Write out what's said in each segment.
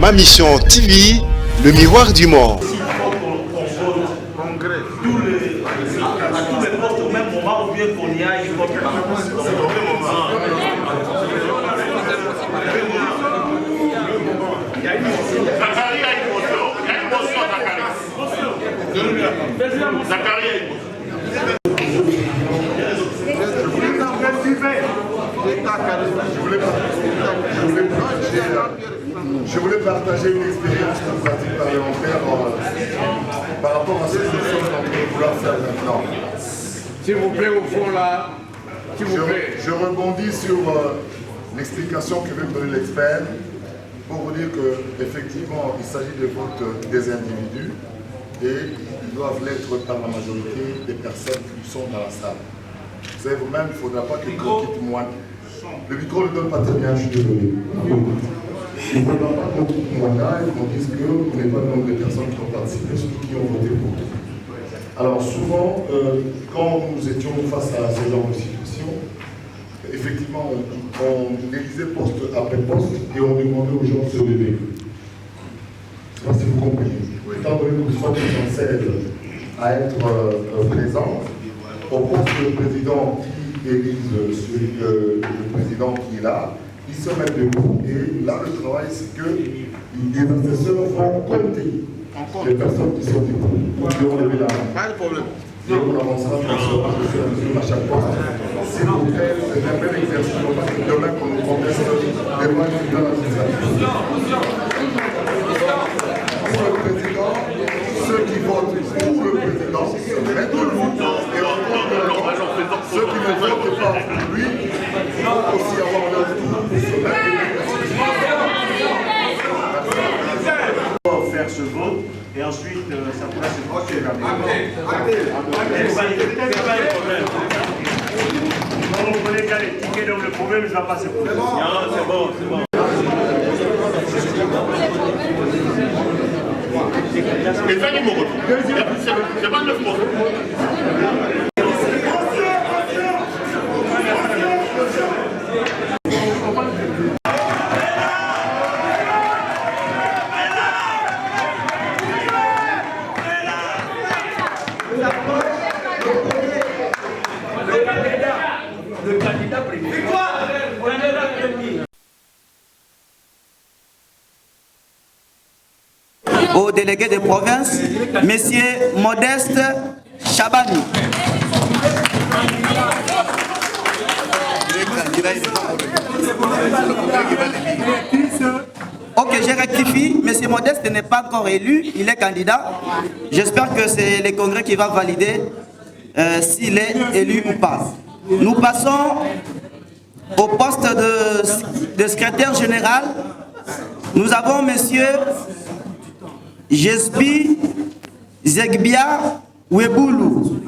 Ma Mission TV, le miroir du monde. Je voulais partager une expérience de pratique parlementaire par rapport à ce que nous sommes en train de vouloir faire maintenant. S'il vous plaît, au fond là, s'il vous plaît. Je rebondis sur l'explication que vient de donner l'expert pour vous dire qu'effectivement, il s'agit de vote des individus et ils doivent l'être par la majorité des personnes qui sont dans la salle. Vous savez vous-même, il ne faudra pas que quelqu'un qui témoigne. Le micro ne donne pas très bien, je suis désolé. Il ne faudra pas qu'on témoigne et qu'on dise qu'on n'est pas le nombre de personnes qui ont participé, surtout qui ont voté pour. Alors souvent, quand nous étions face à ce genre de situation, effectivement, on élisait poste après poste et on demandait aux gens de se lever. Je ne sais pas si vous comprenez. Étant donné que nous sommes censés à être présents, on pense que le président qui élise le président qui est là, ils se mettent debout et là le travail c'est que les assesseurs vont compter les personnes qui sont debout, qui ont levé la main. Pas de problème. Et on avancera à chaque fois. S'il vous plaît, c'est un bel exercice. Demain qu'on nous conteste devant une grande administration. Pour le président, ceux qui votent pour le président se mettent debout et on compte ceux qui ne votent pas pour lui vont aussi avoir leur tour pour se mettre debout. Faire ce vote et ensuite ça pourra se passer. Quand vous prenez qu'à les tickets, donc le problème ne va pas se poser. C'est bon, c'est bon. C'est pas 9 mots. Le candidat préféré. Au délégué de province, Monsieur Modeste Chabani. Ok, je rectifie. Monsieur Modeste n'est pas encore élu, il est candidat. J'espère que c'est le congrès qui va valider s'il est élu ou pas. Nous passons au poste de secrétaire général. Nous avons Monsieur Jesbi Zegbia Weboulou.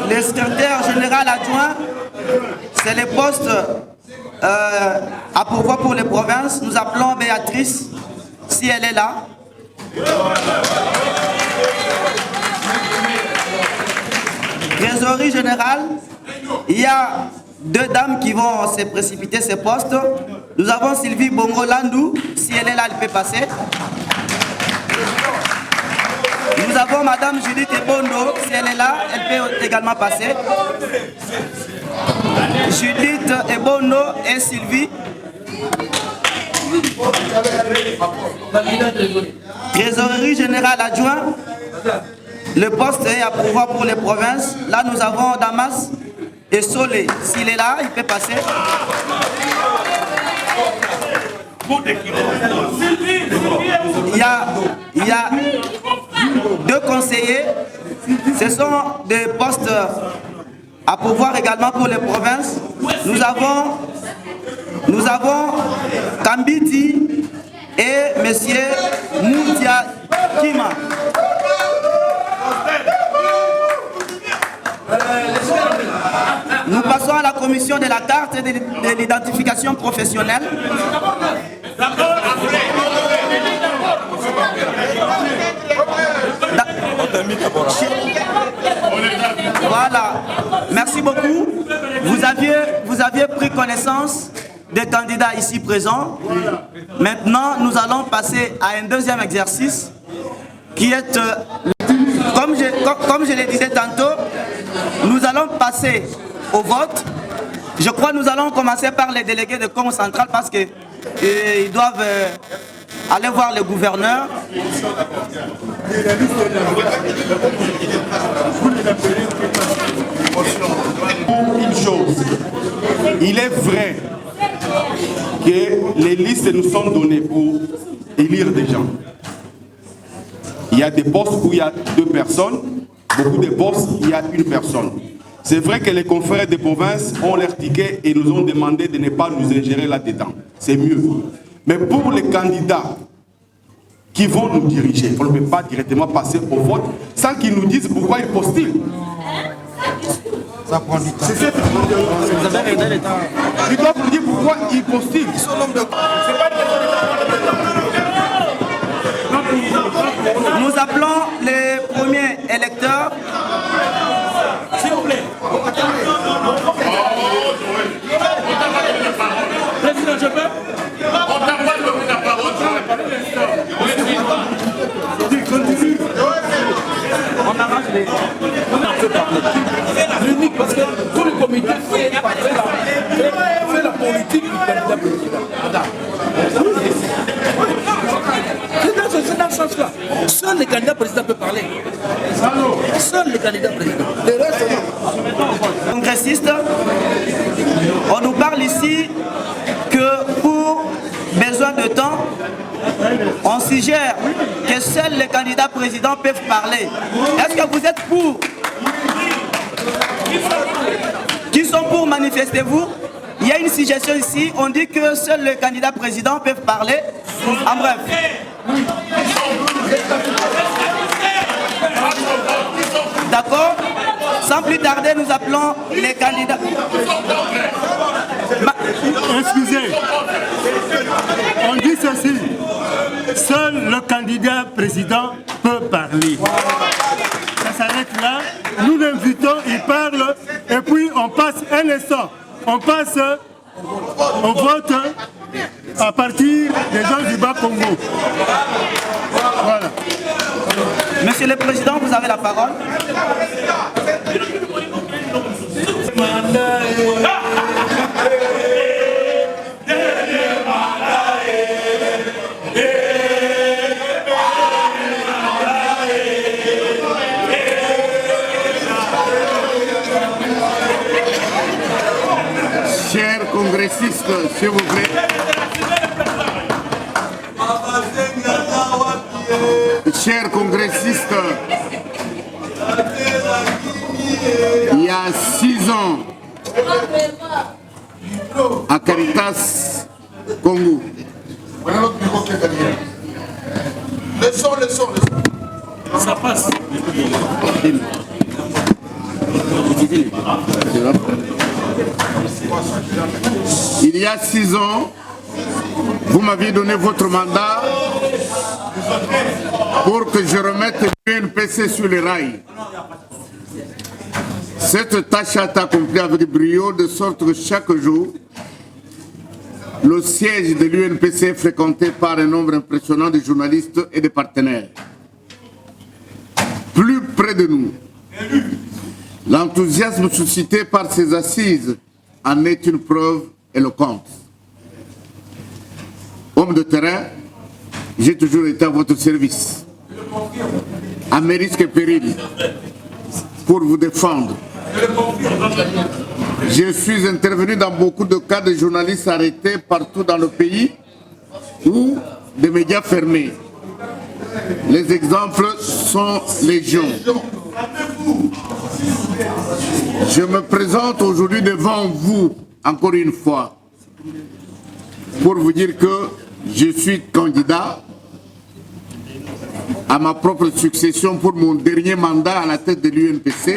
Le secrétaire général adjoint, c'est le poste à pourvoir pour les provinces. Nous appelons Béatrice, si elle est là. Trésorerie générale, il y a deux dames qui vont se précipiter ces postes. Nous avons Sylvie Bongo-Landou, si elle est là, elle peut passer. Nous avons Madame Judith Ebondo, si elle est là, elle peut également passer. Judith Ebondo et Sylvie. Trésorerie générale adjoint. Le poste est à pourvoir pour les provinces. Là, nous avons Damas et Solé. S'il est là, il peut passer. Il y a deux conseillers. Ce sont des postes à pourvoir également pour les provinces. Nous avons Kambiti et Monsieur Moutia Kima. Nous passons à la commission de la carte et de l'identification professionnelle. Voilà. Merci beaucoup. Vous aviez pris connaissance des candidats ici présents. Maintenant, nous allons passer à un deuxième exercice qui est, comme je le disais tantôt, nous allons passer au vote. Je crois que nous allons commencer par les délégués de Congo central parce qu'ils doivent aller voir le gouverneur. Une chose, il est vrai que les listes nous sont données pour élire des gens. Il y a des postes où il y a 2 personnes, beaucoup de postes, il y a 1 personne. C'est vrai que les confrères de province ont leur ticket et nous ont demandé de ne pas nous ingérer là-dedans. C'est mieux. Mais pour les candidats qui vont nous diriger, on ne peut pas directement passer au vote sans qu'ils nous disent pourquoi ils postulent. Ça prend du temps. Ils doivent nous dire pourquoi ils postulent. Nous appelons les premiers électeurs. S'il vous plaît. Président, je peux? On n'a pas donné la parole. On arrange les... On peut parler. L'unique, parce que tout le comité fait la politique du candidat président. C'est dans ce sens-là. Seul le candidat président peut parler. Seul le candidat président. Le reste, non. Congressistes, on nous parle ici que pour besoin de temps, on suggère que seuls les candidats présidents peuvent parler. Est-ce que vous êtes pour? Qui sont pour? Manifestez-vous. Il y a une suggestion ici, on dit que seuls les candidats présidents peuvent parler. En bref. D'accord? Sans plus tarder, nous appelons les candidats. Excusez, on dit ceci, seul le candidat président peut parler. Ça s'arrête là, nous l'invitons, il parle, et puis on passe un instant, on passe au vote à partir des gens du Bas-Congo. Voilà. Monsieur le Président, vous avez la parole. Chers congressistes, s'il vous plaît. Chers congressistes, il y a 6 ans, à Caritas, Congo. Voilà notre bureau qui est gagné. Le son. Ça passe. Il y a 6 ans, vous m'aviez donné votre mandat pour que je remette l'UNPC sur les rails. Cette tâche a été accomplie avec brio, de sorte que chaque jour, le siège de l'UNPC est fréquenté par un nombre impressionnant de journalistes et de partenaires. Plus près de nous, l'enthousiasme suscité par ces assises en est une preuve éloquente. Homme de terrain, j'ai toujours été à votre service, à mes risques et périls, pour vous défendre. Je suis intervenu dans beaucoup de cas de journalistes arrêtés partout dans le pays ou des médias fermés. Les exemples sont légion. Je me présente aujourd'hui devant vous, encore une fois, pour vous dire que je suis candidat à ma propre succession pour mon dernier mandat à la tête de l'UNPC.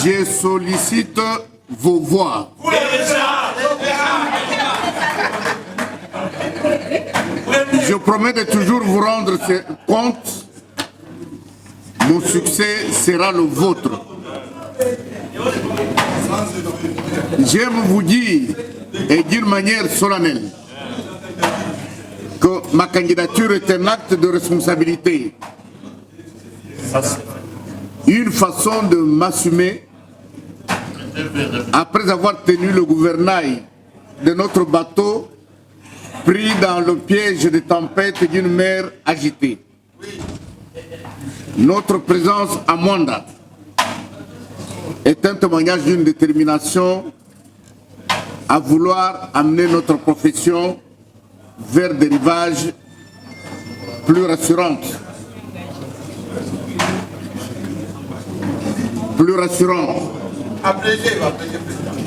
Je sollicite vos voix. Je promets de toujours vous rendre compte. Mon succès sera le vôtre. J'aime vous dire, et d'une manière solennelle, que ma candidature est un acte de responsabilité. Une façon de m'assumer après avoir tenu le gouvernail de notre bateau pris dans le piège des tempêtes d'une mer agitée. Notre présence à Mwanda est un témoignage d'une détermination à vouloir amener notre profession vers des rivages plus rassurants.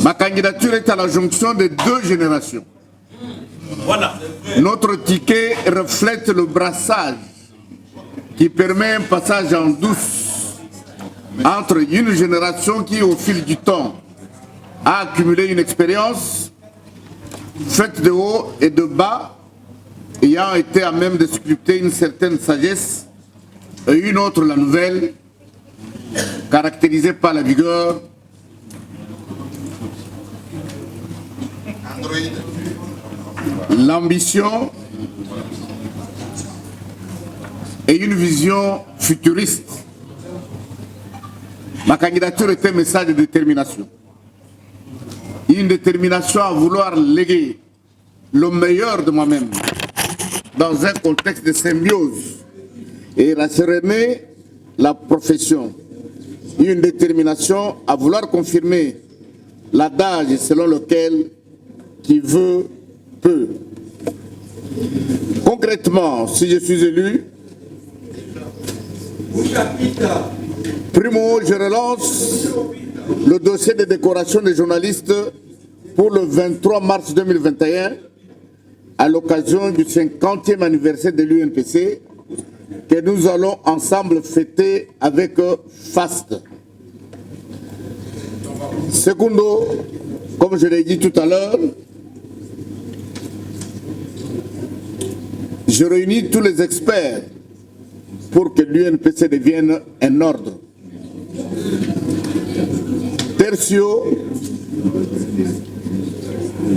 Ma candidature est à la jonction de deux générations. Notre ticket reflète le brassage qui permet un passage en douce entre une génération qui, au fil du temps, a accumulé une expérience faite de haut et de bas, ayant été à même de sculpter une certaine sagesse, et une autre, la nouvelle, caractérisée par la vigueur, l'ambition et une vision futuriste. Ma candidature est un message de détermination. Une détermination à vouloir léguer le meilleur de moi-même dans un contexte de symbiose et rasséréner la profession. Une détermination à vouloir confirmer l'adage selon lequel qui veut peut. Concrètement, si je suis élu, primo, je relance le dossier de décoration des journalistes pour le 23 mars 2021 à l'occasion du 50e anniversaire de l'UNPC que nous allons ensemble fêter avec faste. Secondo, comme je l'ai dit tout à l'heure, je réunis tous les experts pour que l'UNPC devienne un ordre. Tertio,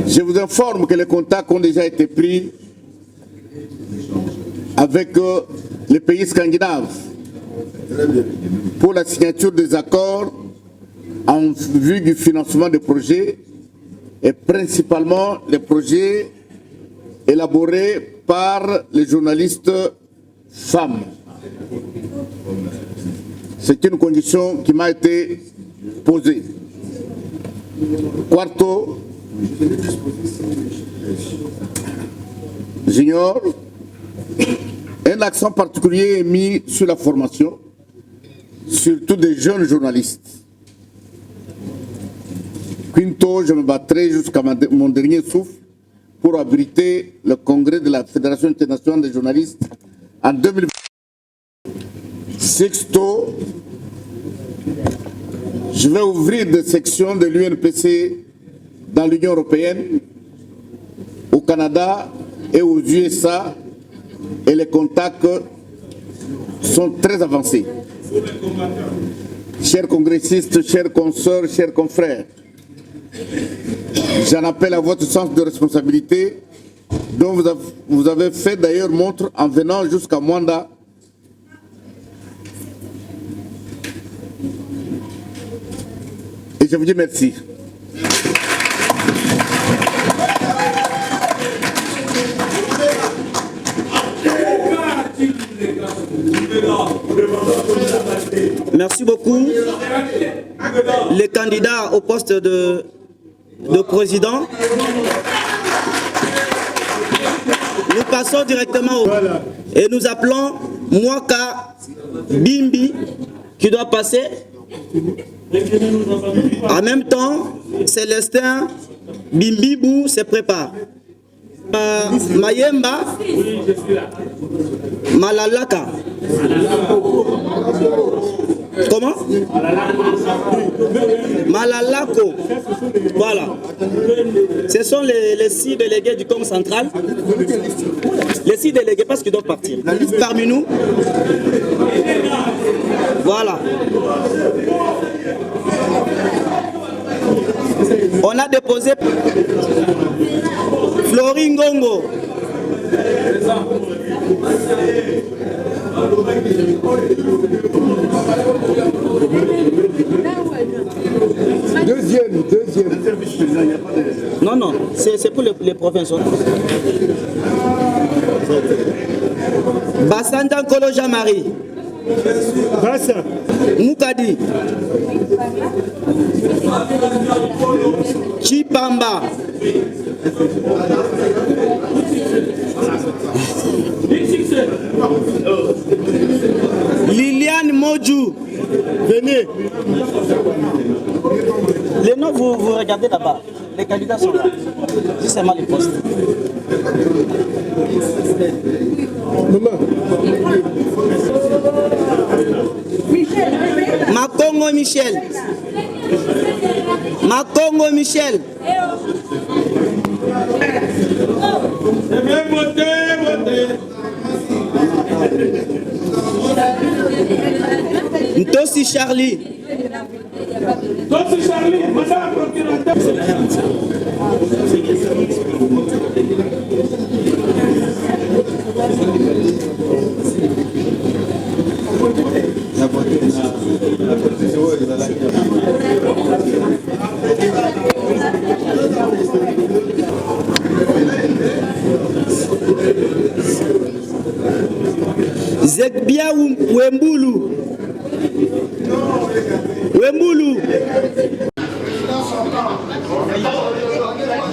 je vous informe que les contacts ont déjà été pris avec les pays scandinaves pour la signature des accords en vue du financement des projets et principalement les projets élaborés par les journalistes femmes. C'est une condition qui m'a été posée. Quarto, j'ignore, un accent particulier est mis sur la formation, surtout des jeunes journalistes. Quinto, je me battrai jusqu'à mon dernier souffle pour abriter le congrès de la Fédération internationale des journalistes en 2020. Sexto, je vais ouvrir des sections de l'UNPC dans l'Union européenne, au Canada et aux USA, et les contacts sont très avancés. Chers congressistes, chers consoeurs, chers confrères, j'en appelle à votre sens de responsabilité, dont vous avez fait d'ailleurs montre en venant jusqu'à Mwanda. Et je vous dis merci. Merci beaucoup. Les candidats au poste de président. Nous passons directement au... Et nous appelons Mwaka Bimbi qui doit passer. En même temps, Célestin Bimbibou se prépare. Mayemba Malalaka. Comment? Malalako. Voilà. Ce sont les 6 délégués du Congo central. Les 6 délégués parce qu'ils doivent partir. La liste parmi nous. Voilà. On a déposé Flori Ngongo. Deuxième. Non, non, c'est pour les provinces. Bassanda Nkolo Jean-Marie. Bassa. Moukadi. Chipamba. Liliane Modjou. Venez. Les noms, vous regardez là-bas. Les candidats sont là. C'est seulement les postes. Makongo Michel. Makongo Michel. Ntossi Charlie. Madame procurateur. Zekbia Wembulu. Wembulu.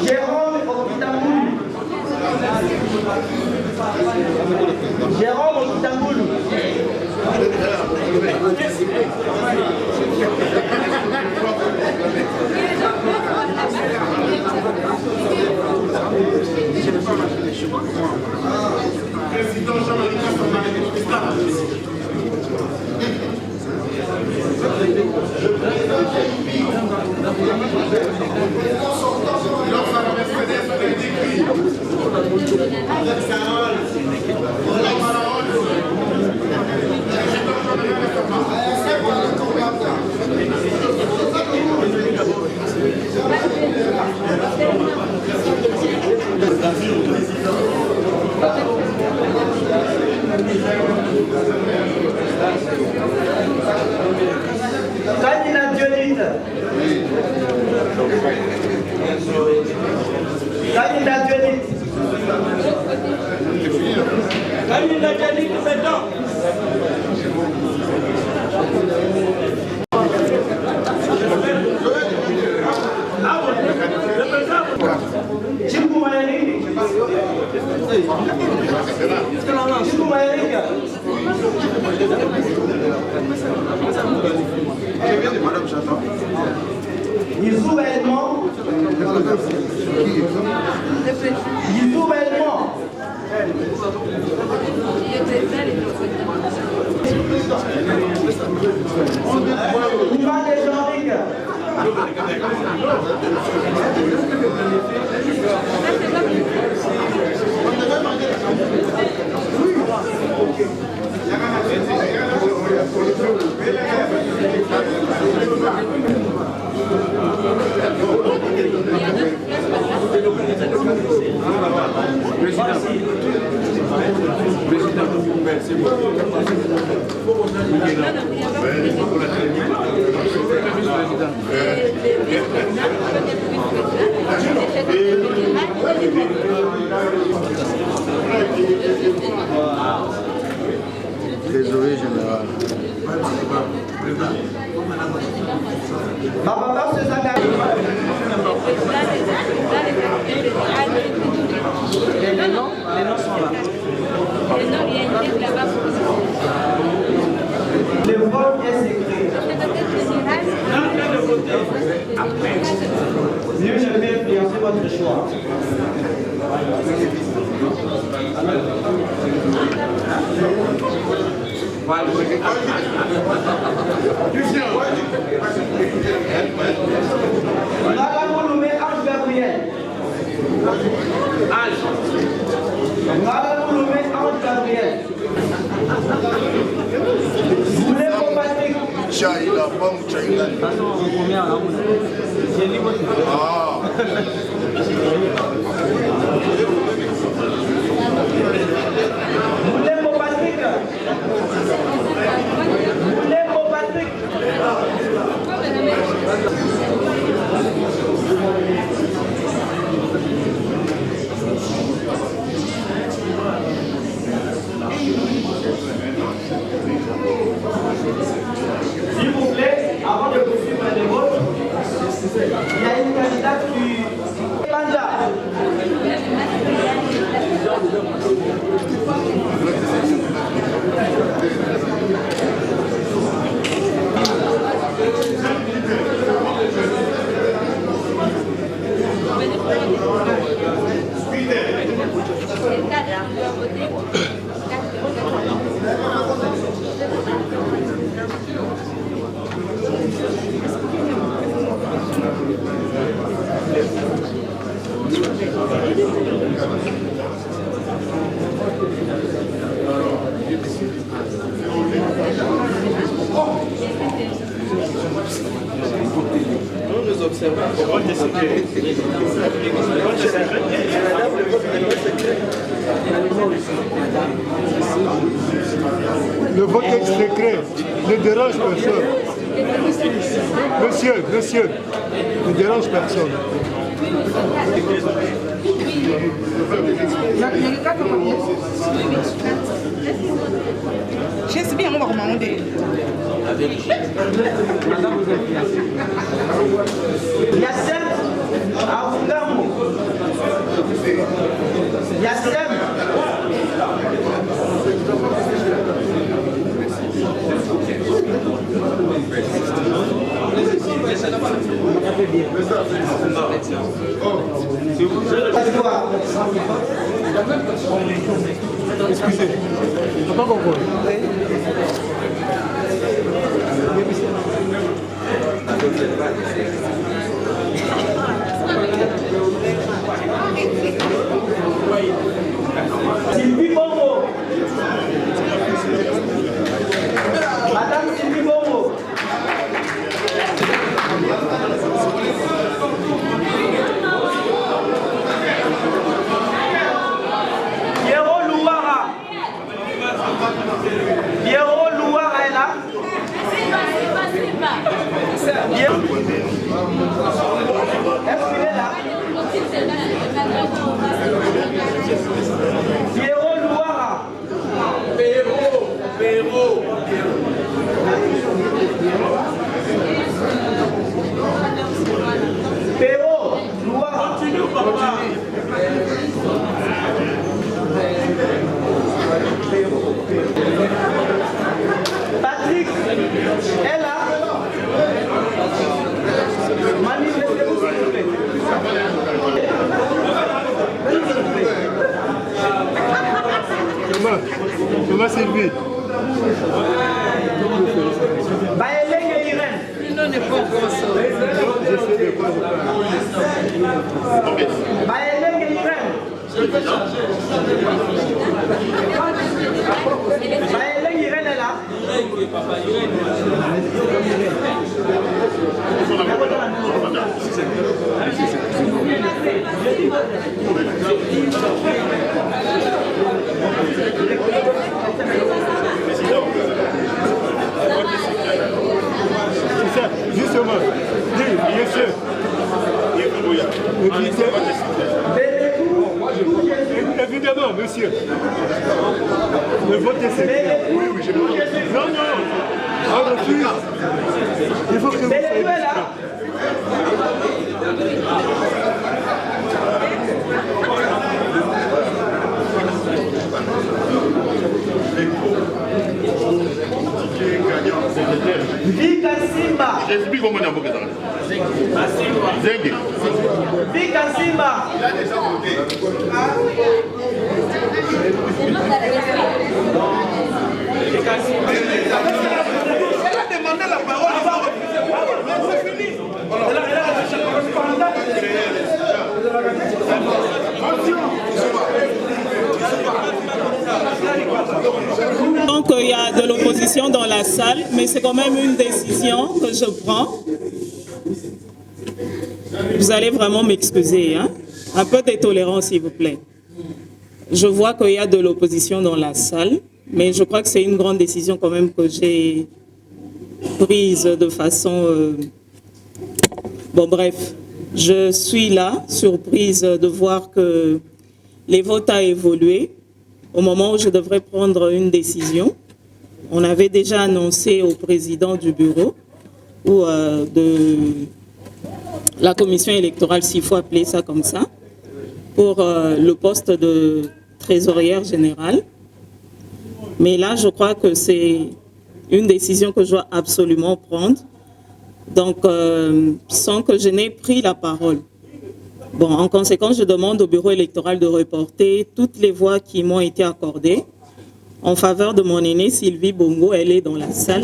Jérôme Okitamboulou. Candidat Dionite. Candidat Dionite. Candidat Dionite, maintenant. Yizou Belmont. Yizou Belmont. Ivan de Jean-Ric. Désolé, général. Les noms sont là. Le vote est secret. Mieux je vais influencer votre choix. Ngala Ange Gabriel. Ngala Ange Gabriel. Moulin Patrick. Chaïla, bon Chaïla. Ah. Moulin Patrick. Moulin Patrick. S'il vous plaît, avant de poursuivre les votes, il y a une candidate qui... Panda. Nous observons. Le vote est secret, ne dérange personne. Monsieur, ne dérange personne. Je bien, on va demander. Yassem Avungamo. Yassem. Excusez, je n'ai pas compris. Sylvie Bongo. Madame Sylvie Bongo. Pierrot Louara. Pierrot Louara est là. Est-ce qu'il est là? Pierrot Louara. Perrault. Perrault Louara. Patrick est là. Manifestez-vous s'il vous plaît. Comment Sylvie? Baéleng et Irène. Non, n'est pas encore sorti. Baéleng et Irène. Baéleng Irène est là. C'est ça, justement. Oui, bien sûr. Évidemment, monsieur. Le vote est secret. Oui, oui, non, non. On refuse. Il faut que vous soyez discret. Vika Simba. J'explique comment on a beaucoup Zengi. Vika Simba. Donc il y a de l'opposition dans la salle, mais c'est quand même une décision que je prends. Vous allez vraiment m'excuser, hein? Un peu de tolérance, s'il vous plaît. Je vois qu'il y a de l'opposition dans la salle, mais je crois que c'est une grande décision quand même que j'ai prise de façon... Bon, bref, je suis là, surprise de voir que les votes ont évolué. Au moment où je devrais prendre une décision, on avait déjà annoncé au président du bureau ou de la commission électorale, s'il faut appeler ça comme ça, pour le poste de trésorière générale. Mais là, je crois que c'est une décision que je dois absolument prendre, donc sans que je n'ai pris la parole. Bon, en conséquence, je demande au bureau électoral de reporter toutes les voix qui m'ont été accordées en faveur de mon aînée Sylvie Bongo. Elle est dans la salle.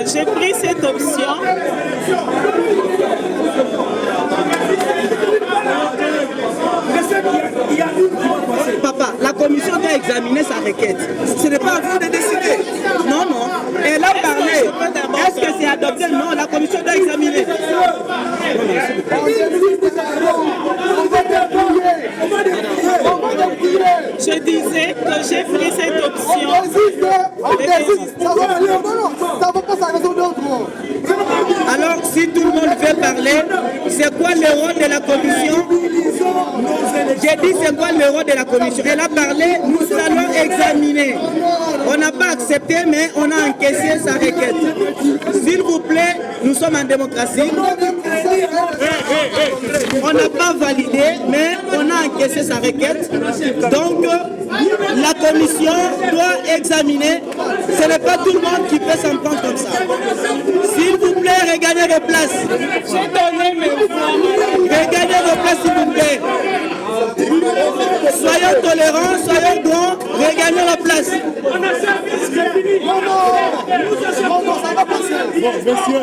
J'ai pris cette option. Papa, la commission doit examiner sa requête. Ce n'est pas à vous de décider. Non, non. Elle a parlé. Est-ce que c'est adopté? Non, la commission doit examiner. Je disais que j'ai pris cette option. Alors, si tout le monde veut parler, c'est quoi le rôle de la commission? J'ai dit c'est quoi le rôle de la commission? Elle a parlé, nous allons examiner. On n'a pas accepté, mais on a encaissé sa requête. S'il vous plaît, nous sommes en démocratie. On n'a pas validé, mais on a encaissé sa requête. Donc, la commission doit examiner. Ce n'est pas tout le monde qui peut s'en prendre comme ça. S'il vous plaît, regagnez vos places. J'ai donné mes voix. Regagnez vos places, s'il vous plaît. Soyons tolérants, soyons bons, regagnons la place. Non, ça va passer. Bon, monsieur.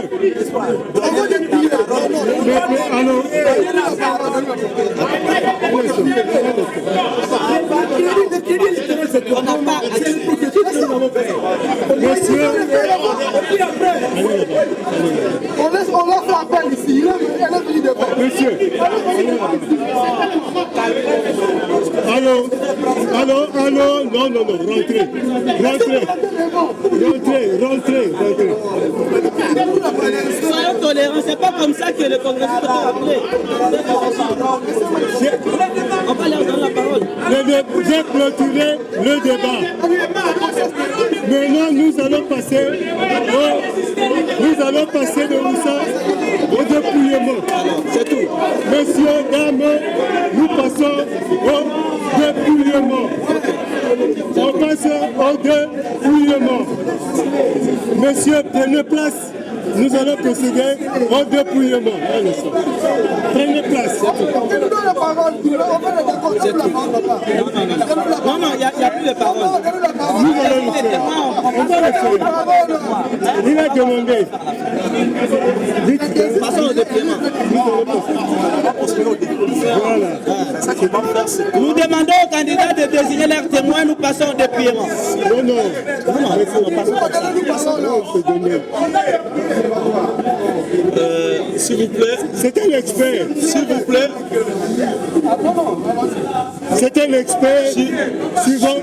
On l'a fait appel ici. Il a fini de faire. Monsieur. Allô, non, rentrez. Soyons tolérants, c'est pas comme ça que le Congrès peut appeler. On va leur donner la parole. J'ai clôturé le débat. Maintenant, nous allons passer de Moussa au dépouillement. C'est tout. Messieurs, dames, nous passons au dépouillement. On passe au dépouillement. Messieurs, prenez place. Nous allons procéder au dépouillement. Prenez place. Non, il n'y a plus de parole. Nous allons le faire. On va le faire. Il a demandé. Passons au dépouillement. Voilà. Nous demandons aux candidats de désigner leurs témoins Maintenant, nous passons au dépouillement. Non, non. S'il vous plaît. C'est un expert. S'il vous plaît. C'est un expert. Suivant.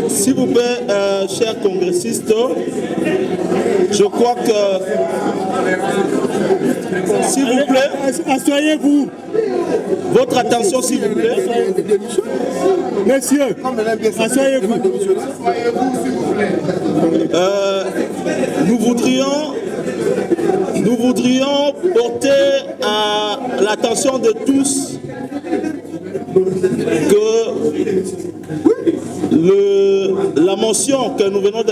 S'il vous plaît, chers congressistes, je crois que... S'il vous plaît. Asseyez-vous. Votre attention, s'il vous plaît. Messieurs, asseyez-vous. Nous voudrions porter à l'attention de tous que la motion que nous venons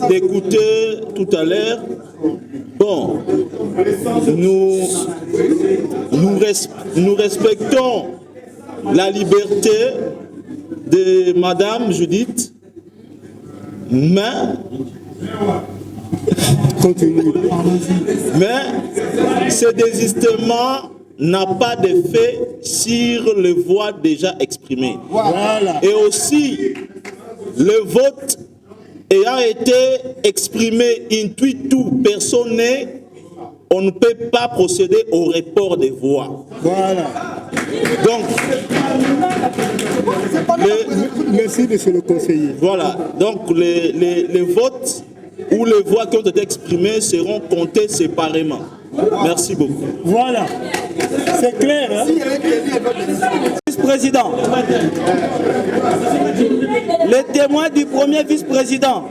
d'écouter tout à l'heure, bon, nous respectons la liberté de Madame Judith, mais ce désistement n'a pas d'effet sur les voix déjà exprimées. Voilà. Et aussi, le vote ayant été exprimé intuitu personnel, on ne peut pas procéder au report des voix. Voilà. Donc, merci, monsieur le conseiller. voilà. Donc, les votes ou les voix qui ont été exprimées seront comptées séparément. Merci beaucoup. Voilà. C'est clair, hein? Vice-président. Les témoins du premier vice-président.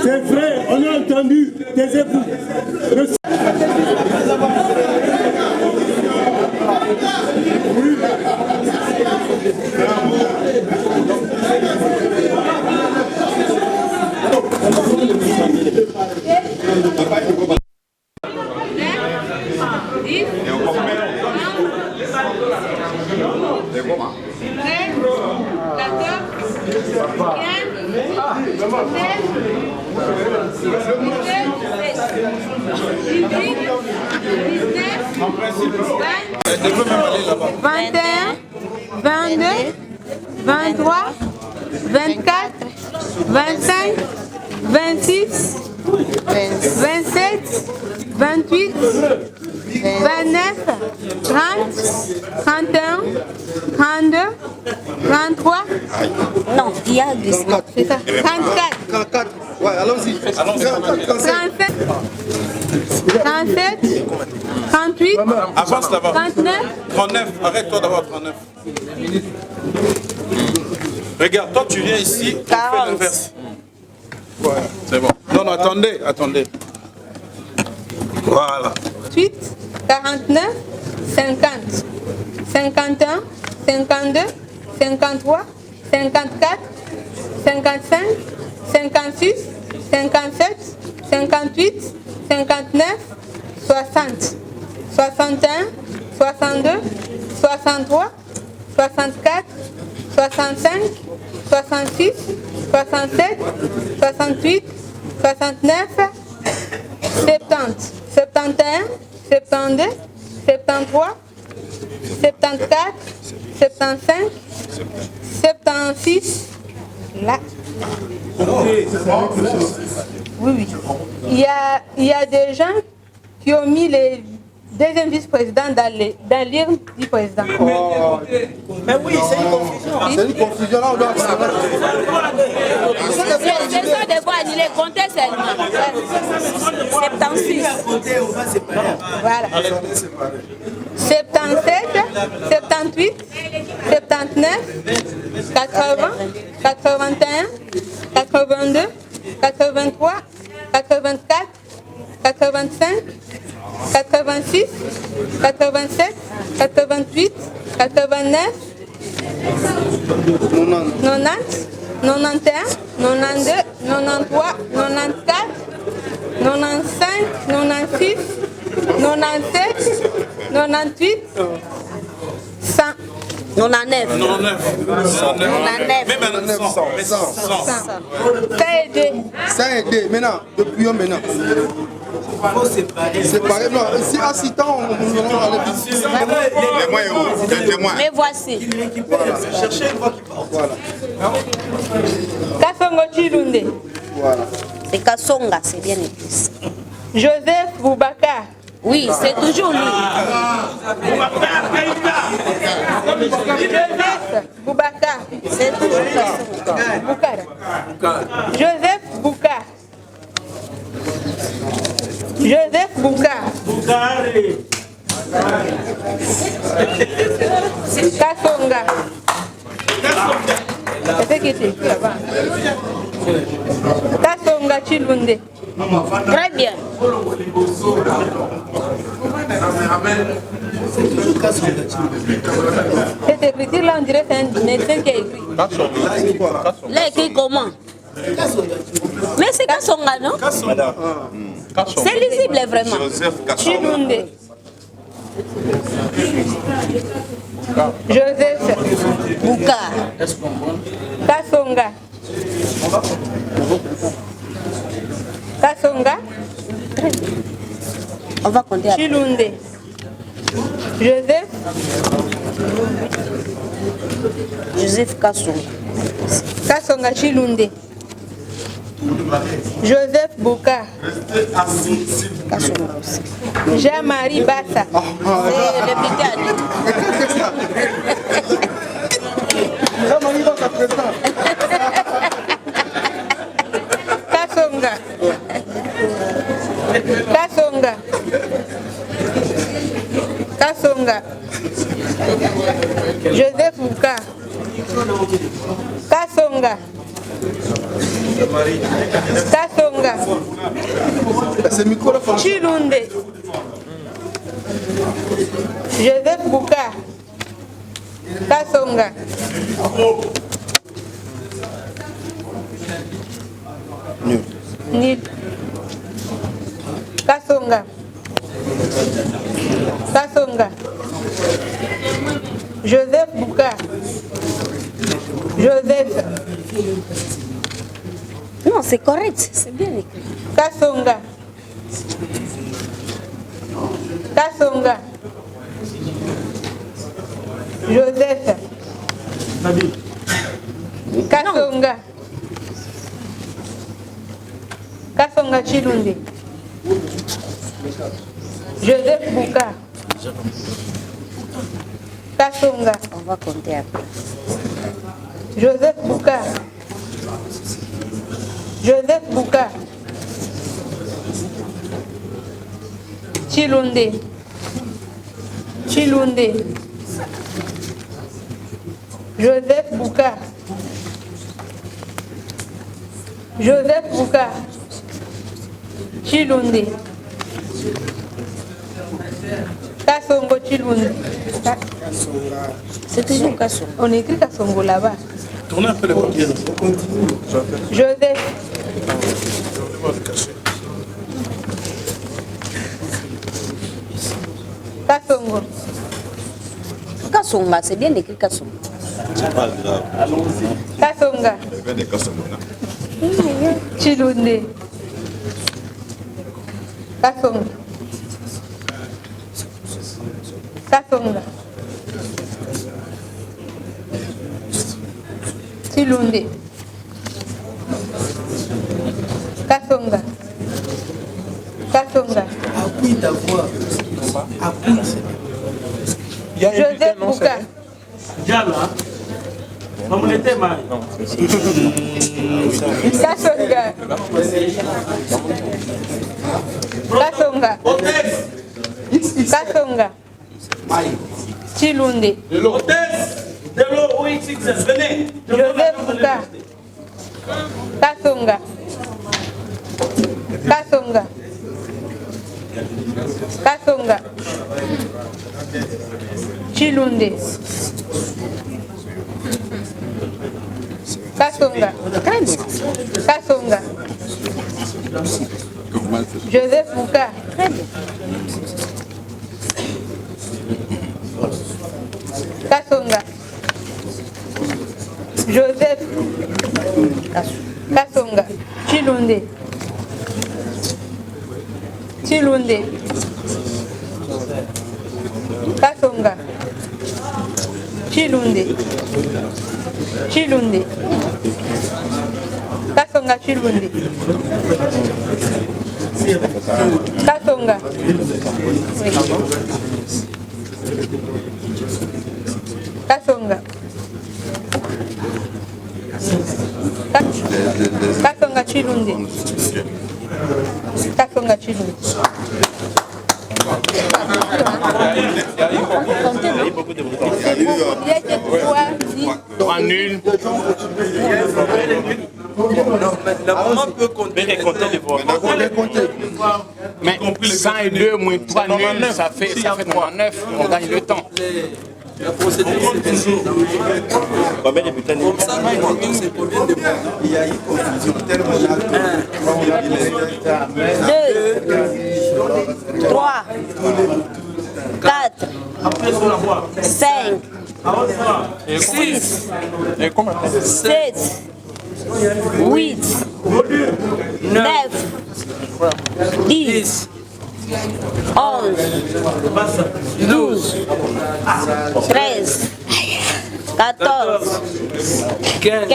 C'est vrai, on a entendu des époux. Non, il y a des... C'est ça. 34. Ouais, allons-y. 37. 38. Avance là-bas. 39. 39, arrête-toi d'abord, 39. Regarde, toi tu viens ici, tu fais l'inverse. Voilà, c'est bon. Non, non, attendez. Voilà. 48, 49, 50, 51, 52, 53, 54, 55, 56, 57, 58, 59, 60, 61, 62, 63, 64, 65, 66, 67, 68, 69, 70, 71, 72, 73, 74, 75, 76, là. Oui. Il y a des gens qui ont mis les deuxième vice-président dans l'urne du président. Oh. Mais oui, c'est une confusion. C'est une confusion là, on doit C'est ça de voir annuler, compter seulement. 76. Voilà. 77, 78, 79, 80, 81, 82, 83, 84, 85, 86, 87, 88, 89, 90, 91, 92, 93, 94, 95, 96, 97, 98, 100. 99. 99. Même 100. Ça a aidé. Ça a aidé. Maintenant, depuis maintenant. Séparer, non. Si assistant, on Mais voici. cherchez une voix qui parle. Voilà. Kasongo Chilunde. Voilà. C'est Kassonga, c'est bien écrit. Joseph Boubacar. Oui, c'est toujours lui. Joseph Boubacar. C'est toujours Kassonga. Boukara. Joseph Boukar. Joseph Boukar. Kasonga. C'est ce qui était écrit avant. Kasonga Chilunde. Très bien. Cette écriture-là, on dirait que c'est un médecin qui a écrit. Là, écrit comment? Mais c'est Kassonga, non? C'est lisible, vraiment. Chilunde. Joseph Boukar. Kasonga. Kasonga. On va compter après. Chilunde. Joseph Kassonga. Kasonga Chilunde. Joseph Boukar. Kassonga aussi. Jean-Marie Bassa. C'est le Bigane. Jean-Marie Bassa, président. Kasonga. Kasonga. Kasonga. Joseph Boukar. Kasonga. Kasonga. C'est micro là. Chilunde. Joseph Boukar. Kasonga. Nil. Kasonga. Kasonga. Joseph Boukar. Joseph. Non, c'est correct, c'est bien écrit. Kasonga. Kasonga. Joseph. Kasonga. Kasonga Chilunde. Joseph Boukar. Kasonga. On va compter après. Joseph Boukar. Joseph Boukar. Chilunde. Chilunde. Joseph Boukar. Joseph Boukar. Chilunde. Kasongo Chilunde. C'est toujours Kassonga. On écrit Kasongo là-bas. Tournez un peu les papiers. Joseph. Kasongo. Kassonga, c'est bien écrit Kassonga. Kasonga. Chilunde. Kasonga. Kasonga. Chilunde. Kasonga. Kasonga. Joseph Boukar. Diala. Comme l'été, Marie. Kasonga. Kasonga. Kasonga. Chilunde. Venez. Joseph Boukar. Kasonga. Kasonga. Kasonga. Chilunde. Kasonga. Kasonga. Joseph Boukar. Kasonga. Joseph. Kasonga. Chilunde. Chilunde. Kasonga. Chilunde. Chilunde. Kasonga Chilunde. Kasonga. Oui. Kasonga. Kasonga Chilunde. Kasonga Chilunde. Trois nuls. La maman peut compter les voix. Mais 102 moins 3 nuls, ça fait 99. On gagne le temps. La procédure, combien de bulletins? Comme ça, c'est combien de points? Il y a eu confusion tellement 2, 3, 4, 5, 6, 7, 8, 9, 10, 11, 12, 13, 14, 15,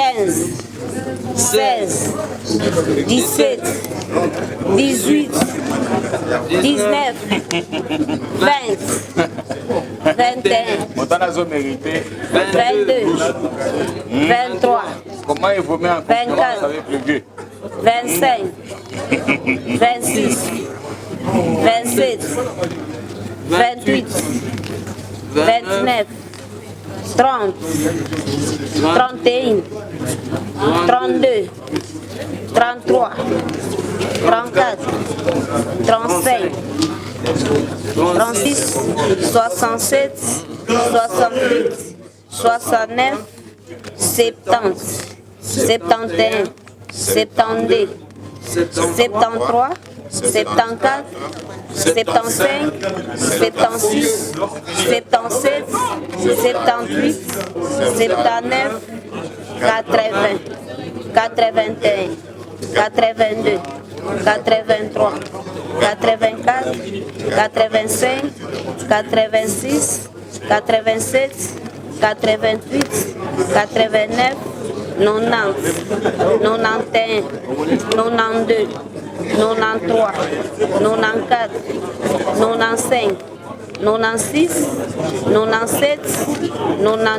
16, 17, 18, 19, 20, 21, 22, 23, 24, 25, 26, 27, 28, 29, 30, 31, 32, 33, 34, 35, 36, 67, 68, 69, 70, 71, 72, 73, 74, 75, 76, 77, 78, 79, 80, 81, 82, 83, 84, 85, 86, 87, 88, 89, 90, 91, 92, 93, 94,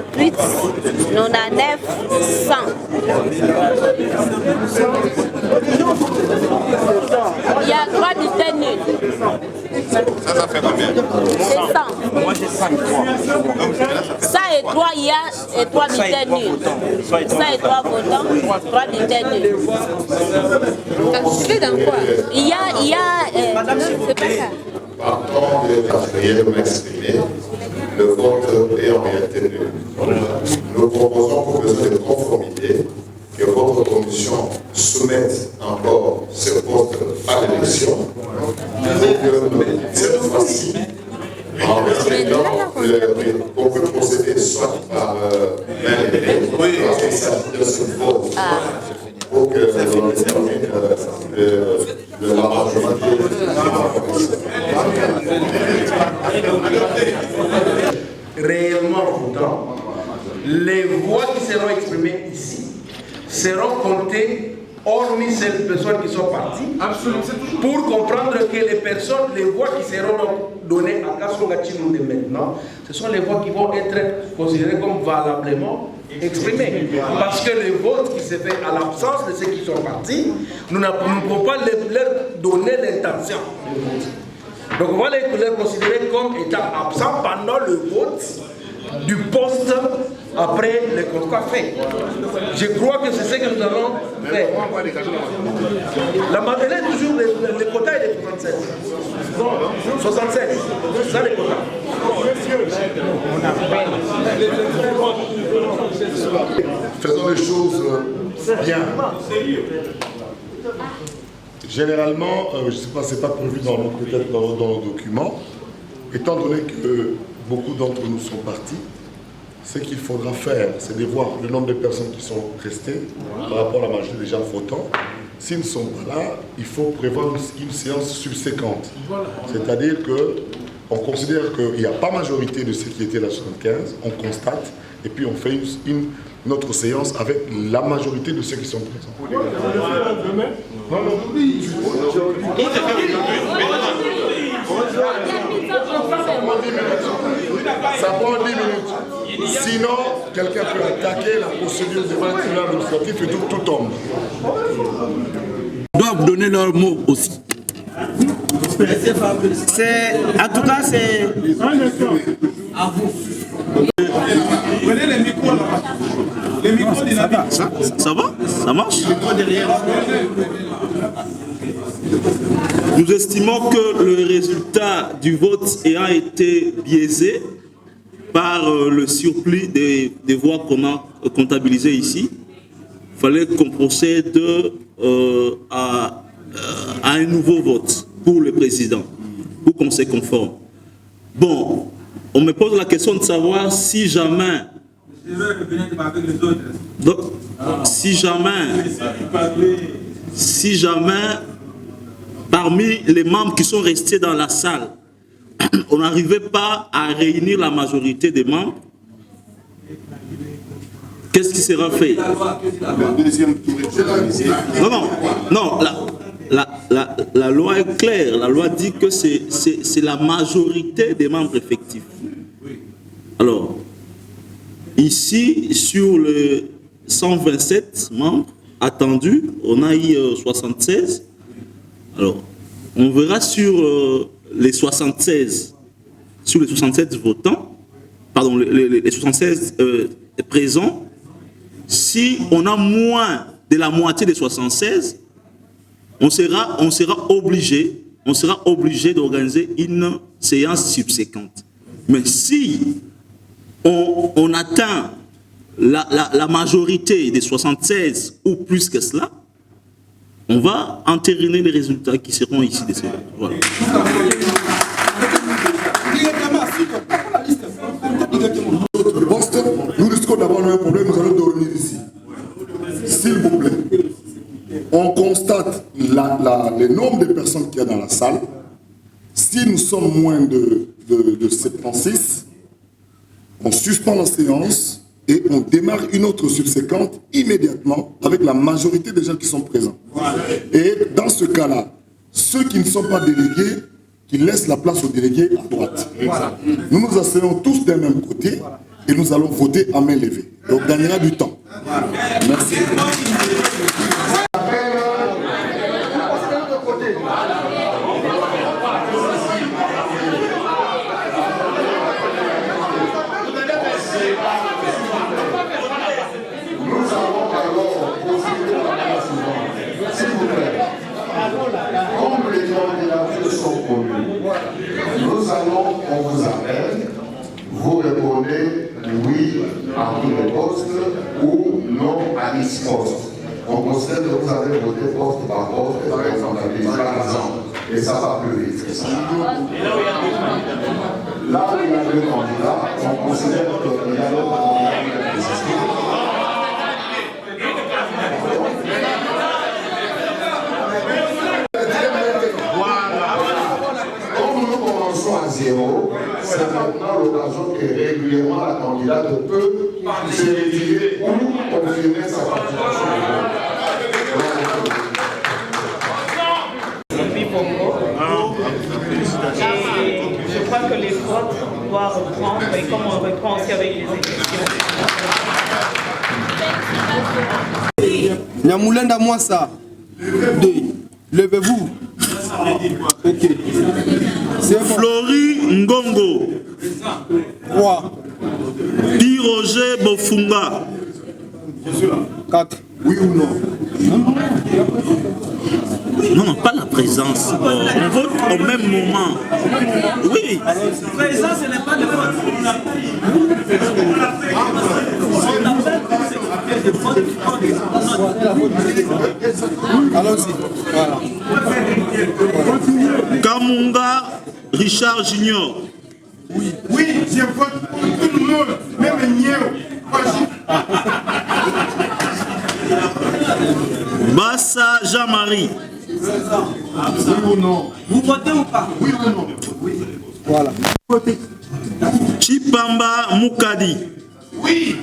95, 96, 97, 98, 99, 100. Il y a 3 bulletins nuls. Ça fait combien? C'est 100. Moi j'ai 5 Ça et 3, il y a 3 bulletins nuls. Ça et 3 votants, 3 bulletins nuls. Tu fais dans quoi? Il y a Madame, c'est pas ça. Partant de réellement m'exprimer, le vote est en réalité nul. Nous proposons pour besoin de conformité que votre commission soumette encore ce poste à l'élection, mais que cette fois-ci, en respectant qu'on peut procéder soit par main levée, parce qu'il s'agit de ce vote, pour que l'on détermine la majorité de la commission. Réellement votant, les voix qui seront exprimées ici seront comptées hormis ces personnes qui sont parties, pour comprendre que les voix qui seront données à Kasonga Chilunde maintenant, ce sont les voix qui vont être considérées comme valablement exprimées. Parce que le vote qui se fait à l'absence de ceux qui sont partis, nous ne pouvons pas leur donner l'intention de vote. Donc on va les considérer comme étant absents pendant le vote du poste après le contrat fait. Je crois que c'est ce que nous allons faire. La Madeleine est toujours, le quota est de 67. 67, c'est ça le quota. Faisons les choses bien. Généralement, je ne sais pas, ce n'est pas prévu peut-être dans le document, étant donné que beaucoup d'entre nous sont partis, ce qu'il faudra faire, c'est de voir le nombre de personnes qui sont restées par rapport à la majorité des gens votants. S'ils ne sont pas là, il faut prévoir une séance subséquente. C'est-à-dire qu'on considère qu'il n'y a pas majorité de ceux qui étaient là 75, on constate, et puis on fait une autre séance avec la majorité de ceux qui sont présents. Ça prend 10 minutes. Sinon, quelqu'un peut attaquer la procédure devant le tribunal administratif et tout tombe. Ils doivent donner leur mot aussi. En tout cas, c'est... À vous. Prenez les micros là-bas. Les micros dynamiques. Ça va? Ça marche? Nous estimons que le résultat du vote ayant été biaisé par le surplus des voix qu'on a comptabilisées ici, il fallait qu'on procède à un nouveau vote pour le président, pour qu'on se conforme. Bon, on me pose la question de savoir si jamais... Donc, si jamais, parmi les membres qui sont restés dans la salle, on n'arrivait pas à réunir la majorité des membres, qu'est-ce qui sera fait? Non, la loi est claire. La loi dit que c'est la majorité des membres effectifs. Alors, ici, sur les 127 membres attendus, on a eu 76. Alors, on verra sur les 76 votants, pardon, les 76 présents, si on a moins de la moitié des 76, on sera obligé d'organiser une séance subséquente. Mais si on atteint la majorité des 76 ou plus que cela, on va entériner les résultats qui seront ici décidés. Voilà. Nous risquons d'avoir un problème, nous allons dormir ici. S'il vous plaît, on constate le nombre de personnes qu'il y a dans la salle. Si nous sommes moins de 76, on suspend la séance et on démarre une autre subséquente immédiatement avec la majorité des gens qui sont présents. Et dans ce cas-là, ceux qui ne sont pas délégués, qui laissent la place aux délégués à droite. Nous nous asseyons tous d'un même côté et nous allons voter à main levée. Et on gagnera du temps. Merci. Nous allons, on vous appelle, vous répondez oui à tous les postes ou non à 10 postes. On considère que vous avez voté poste par poste et on comptabilise par exemple. Et ça va plus vite que ça. Là où il y a deux candidats, on considère qu'il y a l'autre candidat qui existe. À zéro, c'est maintenant l'occasion que régulièrement la candidate peut se retirer ou confirmer sa participation. Je crois que les votes doivent reprendre et comme on reprend aussi avec les élections. Nyamoulenda Mwassa, 2. Levez-vous. Ok. Flori Ngongo. 3. Pi Roger Bofunga. 4. Oui ou non? Non, pas la présence. On vote au même moment. Oui. Présence, ce n'est pas de vote. Allons-y. Voilà. Kamunga Richard Junior. Oui, je vote pour tout le monde, même Niel. Bassa Jean-Marie. Oui ou non? Vous votez ou pas? Oui ou non? Oui. Voilà. Votez. Chipamba Moukadi. Oui.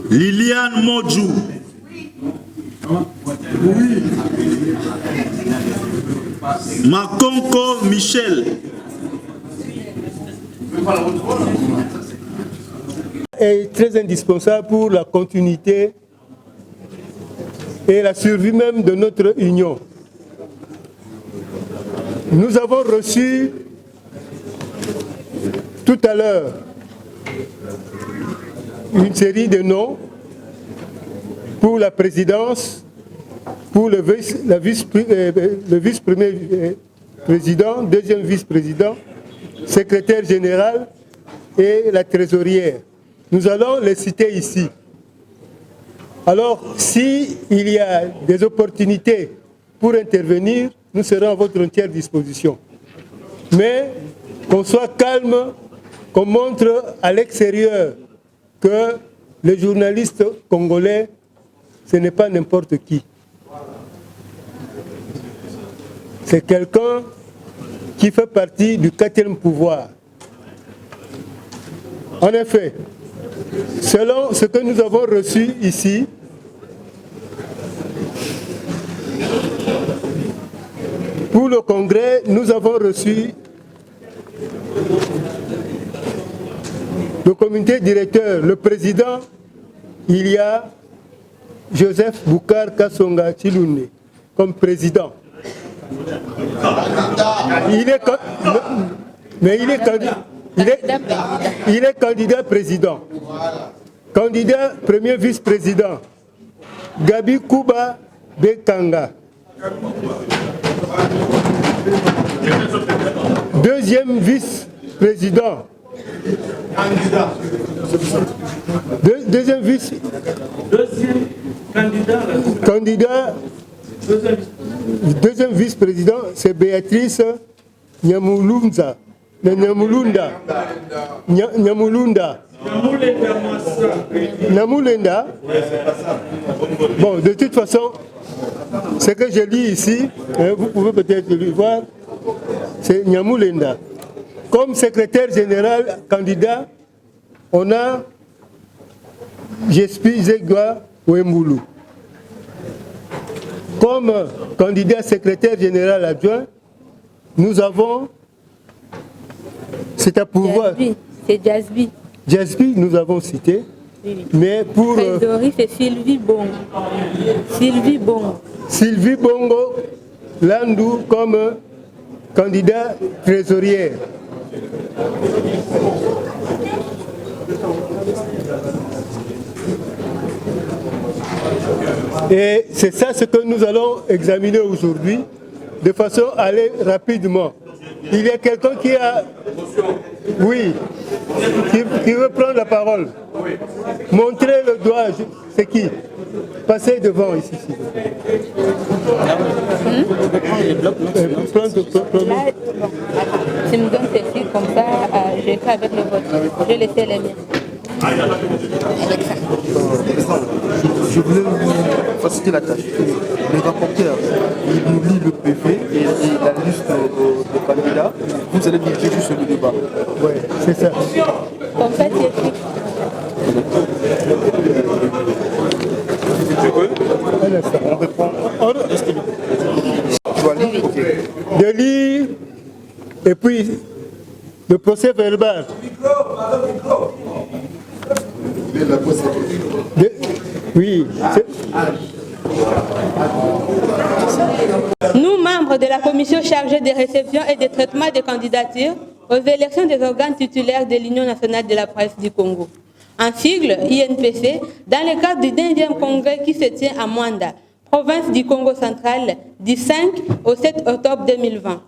Liliane Modjou. Oui. Makonko Michel. Est très indispensable pour la continuité et la survie même de notre union. Nous avons reçu tout à l'heure une série de noms pour la présidence, pour le vice-premier président, deuxième vice-président, secrétaire général et la trésorière. Nous allons les citer ici. Alors, s'il y a des opportunités pour intervenir, nous serons à votre entière disposition. Mais qu'on soit calme, qu'on montre à l'extérieur que les journalistes congolais, ce n'est pas n'importe qui. C'est quelqu'un qui fait partie du 4e pouvoir. En effet, selon ce que nous avons reçu ici, pour le Congrès, nous avons reçu le comité directeur, le président, il y a Joseph Boukar Kassonga Chilune comme président. Il est candidat président. Candidat premier vice-président, Gabi Kouba Bekanga. Deuxième vice-président. Deuxième vice. Deuxième candidat. Deuxième vice-président, c'est Béatrice Nyamulunda. Nyamulenda. Bon, de toute façon, ce que je lis ici, vous pouvez peut-être le voir, c'est Nyamulenda. Comme secrétaire général candidat, on a Jespi Zegwa Wembulu. Comme candidat secrétaire général adjoint, nous avons, c'est à pouvoir. C'est Jasby. Jasby, nous avons cité. Oui. Mais pour. Trésorerie, c'est Sylvie Bongo. Sylvie Bongo. Sylvie Bongo Landou comme candidat trésorière. Et c'est ça ce que nous allons examiner aujourd'hui, de façon à aller rapidement. Il y a quelqu'un qui a... Oui, qui veut prendre la parole. Montrez le doigt, c'est qui? Passez devant ici. Tu me donnes ceci, comme ça, je fais avec le vote. Je laisse les miens. Je voulais vous faciliter la tâche. Le rapporteur, il nous lit le PV et la liste de candidats. Vous allez diriger juste le débat. Oui, c'est ça. Comme ça, tu écris. Un instant. On répond. Tu vas lire, ok. De lire, et puis le procès verbal. Oui. Nous, membres de la commission chargée des réceptions et des traitements des candidatures aux élections des organes titulaires de l'Union nationale de la presse du Congo, en sigle INPC, dans le cadre du 9e congrès qui se tient à Mwanda, province du Congo central, du 5 au 7 octobre 2020.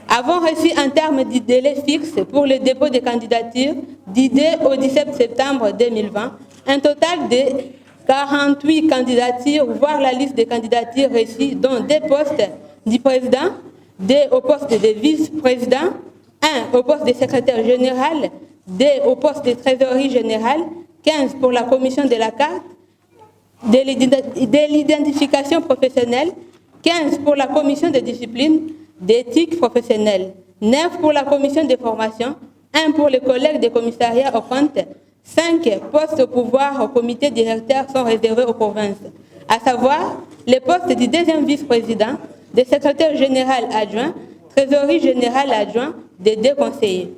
Avons reçu en termes du délai fixe pour le dépôt des candidatures du 2 au 17 septembre 2020, un total de 48 candidatures, voire la liste des candidatures reçues, dont des postes du président, 2 au poste de vice-président, 1 au poste de secrétaire général, 2 au poste de trésorerie générale, 15 pour la commission de la carte, de l'identification professionnelle, 15 pour la commission de discipline, d'éthique professionnelle, 9 pour la commission de formation, 1 pour les collègues des commissariats aux comptes, 5 postes au pouvoir au comité directeur sont réservés aux provinces, à savoir les postes du deuxième vice-président, des secrétaires général adjoints, trésorerie générale adjoint, des 2 conseillers.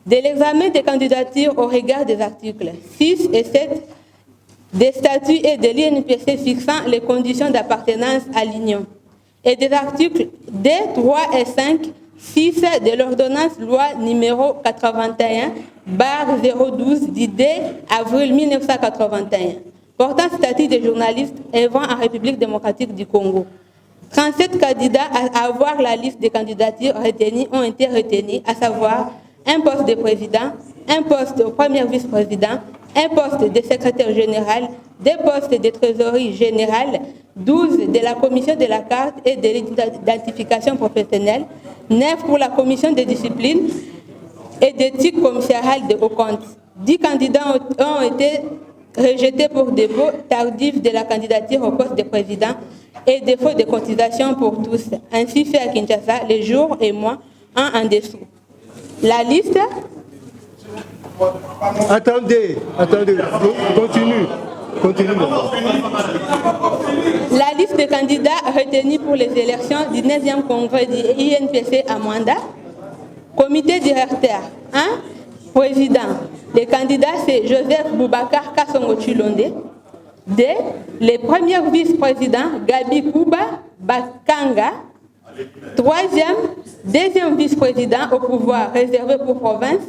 De l'examen des candidatures au regard des articles 6 et 7 des statuts et de l'INPC fixant les conditions d'appartenance à l'Union, et des articles 2, 3 et 5, 6 de l'ordonnance loi numéro 81/012 du 2 avril 1981, portant statut des journalistes œuvrant en République démocratique du Congo. 37 candidats à avoir la liste des candidatures retenues ont été retenus, à savoir un poste de président, un poste au premier vice-président, un poste de secrétaire général, 2 postes de trésorerie générale, 12 de la commission de la carte et de l'identification professionnelle, 9 pour la commission de discipline et d'éthique commissariale de haut compte. 10 candidats ont été rejetés pour dépôt tardif de la candidature au poste de président et défaut de cotisation pour tous. Ainsi fait à Kinshasa les jours et mois en dessous. La liste... Attendez, continue. La liste de candidats retenus pour les élections du 9e congrès du INPC à Mwanda. Comité directeur 1, président. Les candidats, c'est Joseph Boubacar Kassongo Chulonde. 2, les premiers vice-présidents, Gabi Kouba Bakanga. 3e, 2e vice-président au pouvoir réservé pour province.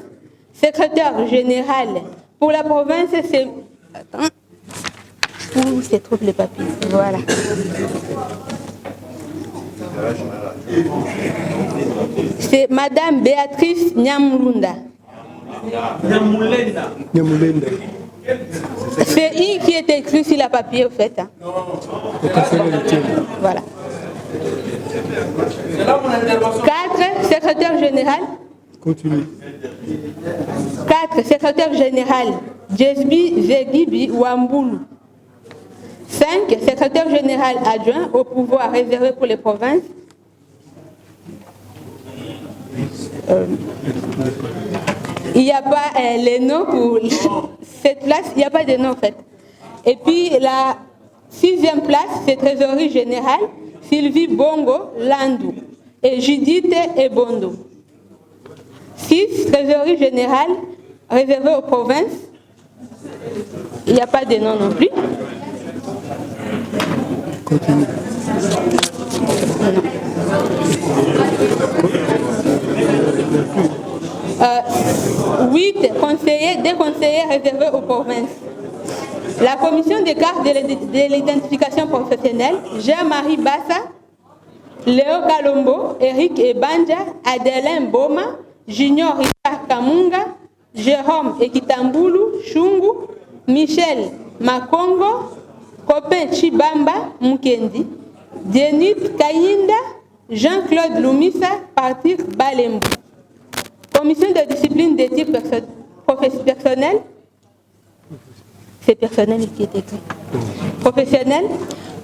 Secrétaire général pour la province, c'est... Attends. Où se trouvent les papiers? Voilà. C'est Madame Béatrice Nyamulunda. C'est I qui est écrit sur la papier, au fait. Hein. Voilà. 4, secrétaire général. Continue. 4, secrétaire général, Jesbi Zegibi Wambulu. 5, secrétaire général adjoint au pouvoir réservé pour les provinces. Il n'y a pas les noms pour cette place, il n'y a pas de nom en fait. Et puis la 6e place, c'est trésorerie générale, Sylvie Bongo Landou et Judith Ebondo. 6, trésorerie générale, réservée aux provinces. Il n'y a pas de nom non plus. Continue. 8 conseillers, 2 conseillers réservés aux provinces. La commission des cartes de l'identification professionnelle, Jean-Marie Bassa, Léo Kalombo, Eric Ebanja, Adelin Boma, Junior Richard Kamunga, Jérôme Ekitambulu Shungu, Michel Makongo, Copin Chibamba Mukendi, Denit Kayinda, Jean-Claude Lumissa, Patrick Balembo. Commission de discipline d'éthique personnelle, c'est personnel qui est écrit. Professionnel,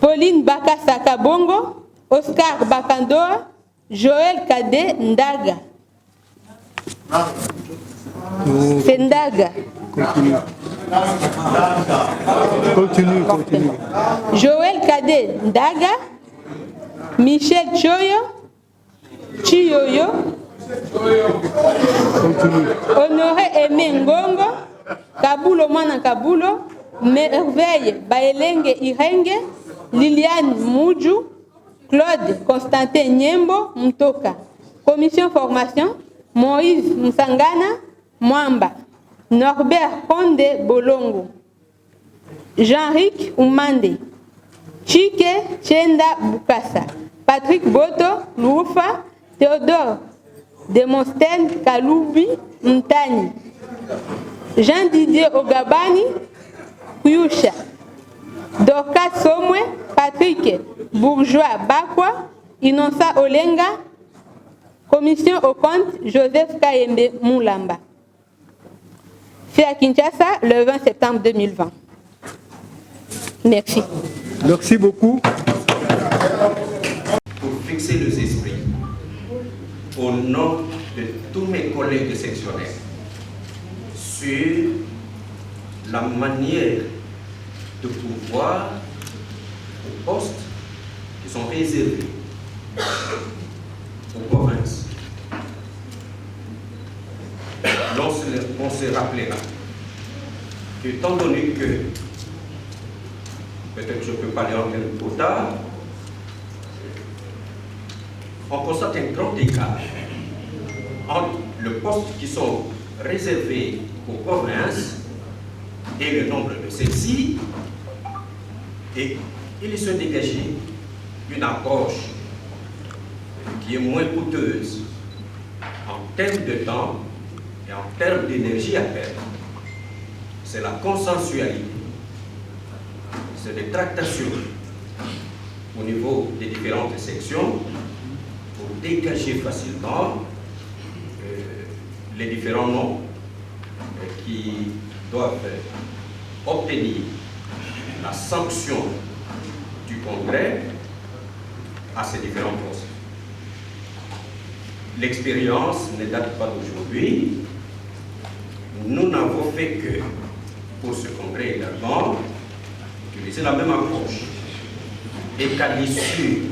Pauline Bakasaka Bongo, Oscar Bakandoa, Joël Kade Ndaga. C'est Ndaga. Continue. Joël Kade Ndaga, Michel Choyo, Chiyoyo, Honoré Aimé Ngongo, Kabulo Mana Kabulo, Merveille Baelenge Irenge, Liliane Moudjou, Claude Constantin Nyembo Mtoka. Commission formation, Moïse Msangana Mwamba, Norbert Konde Bolongo, Jean-Ric Oumande, Chike Chenda Bukasa, Patrick Boto Loufa, Théodore Demostène Kaloubi Ntani, Jean-Didier Ogabani Kuyusha, Dorcas Somwe, Patrick Bourgeois Bakwa, Innocent Olenga, Commission au compte, Joseph Kayembe Moulamba. Fait à Kinshasa le 20 septembre 2020. Merci. Merci beaucoup. Pour fixer les esprits, au nom de tous mes collègues sectionnaires, sur la manière de pouvoir aux postes qui sont réservés aux provinces. On se rappellera qu'étant donné que, peut-être que je peux parler en quelque peu tard, on constate un grand écart entre le poste qui sont réservés aux provinces et le nombre de celles-ci, et ils se dégagé une approche qui est moins coûteuse en termes de temps et en termes d'énergie à perdre. C'est la consensualité, c'est des tractations au niveau des différentes sections pour dégager facilement les différents noms qui doivent obtenir la sanction du Congrès à ces différents postes. L'expérience ne date pas d'aujourd'hui. Nous n'avons fait que, pour ce Congrès également, utiliser la même approche. Et qu'à l'issue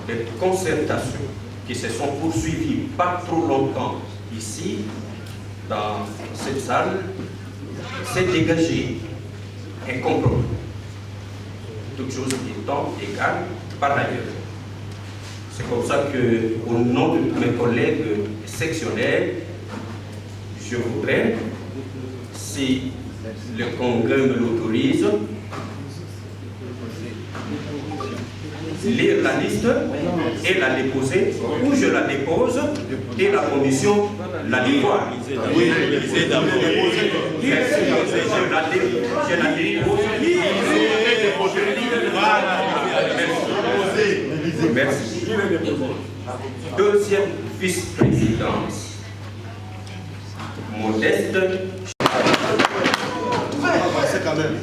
des concertations qui se sont poursuivies pas trop longtemps ici, dans cette salle, s'est dégagé un compromis. Toutes choses étant égales par ailleurs. C'est comme ça que, au nom de mes collègues sectionnaires, je voudrais, si le Congrès me l'autorise, lire la liste et la déposer, ou je la dépose et la commission la dépose. Oui, je la dépose. Merci. Deuxième vice-présidence, Modeste. Quand même.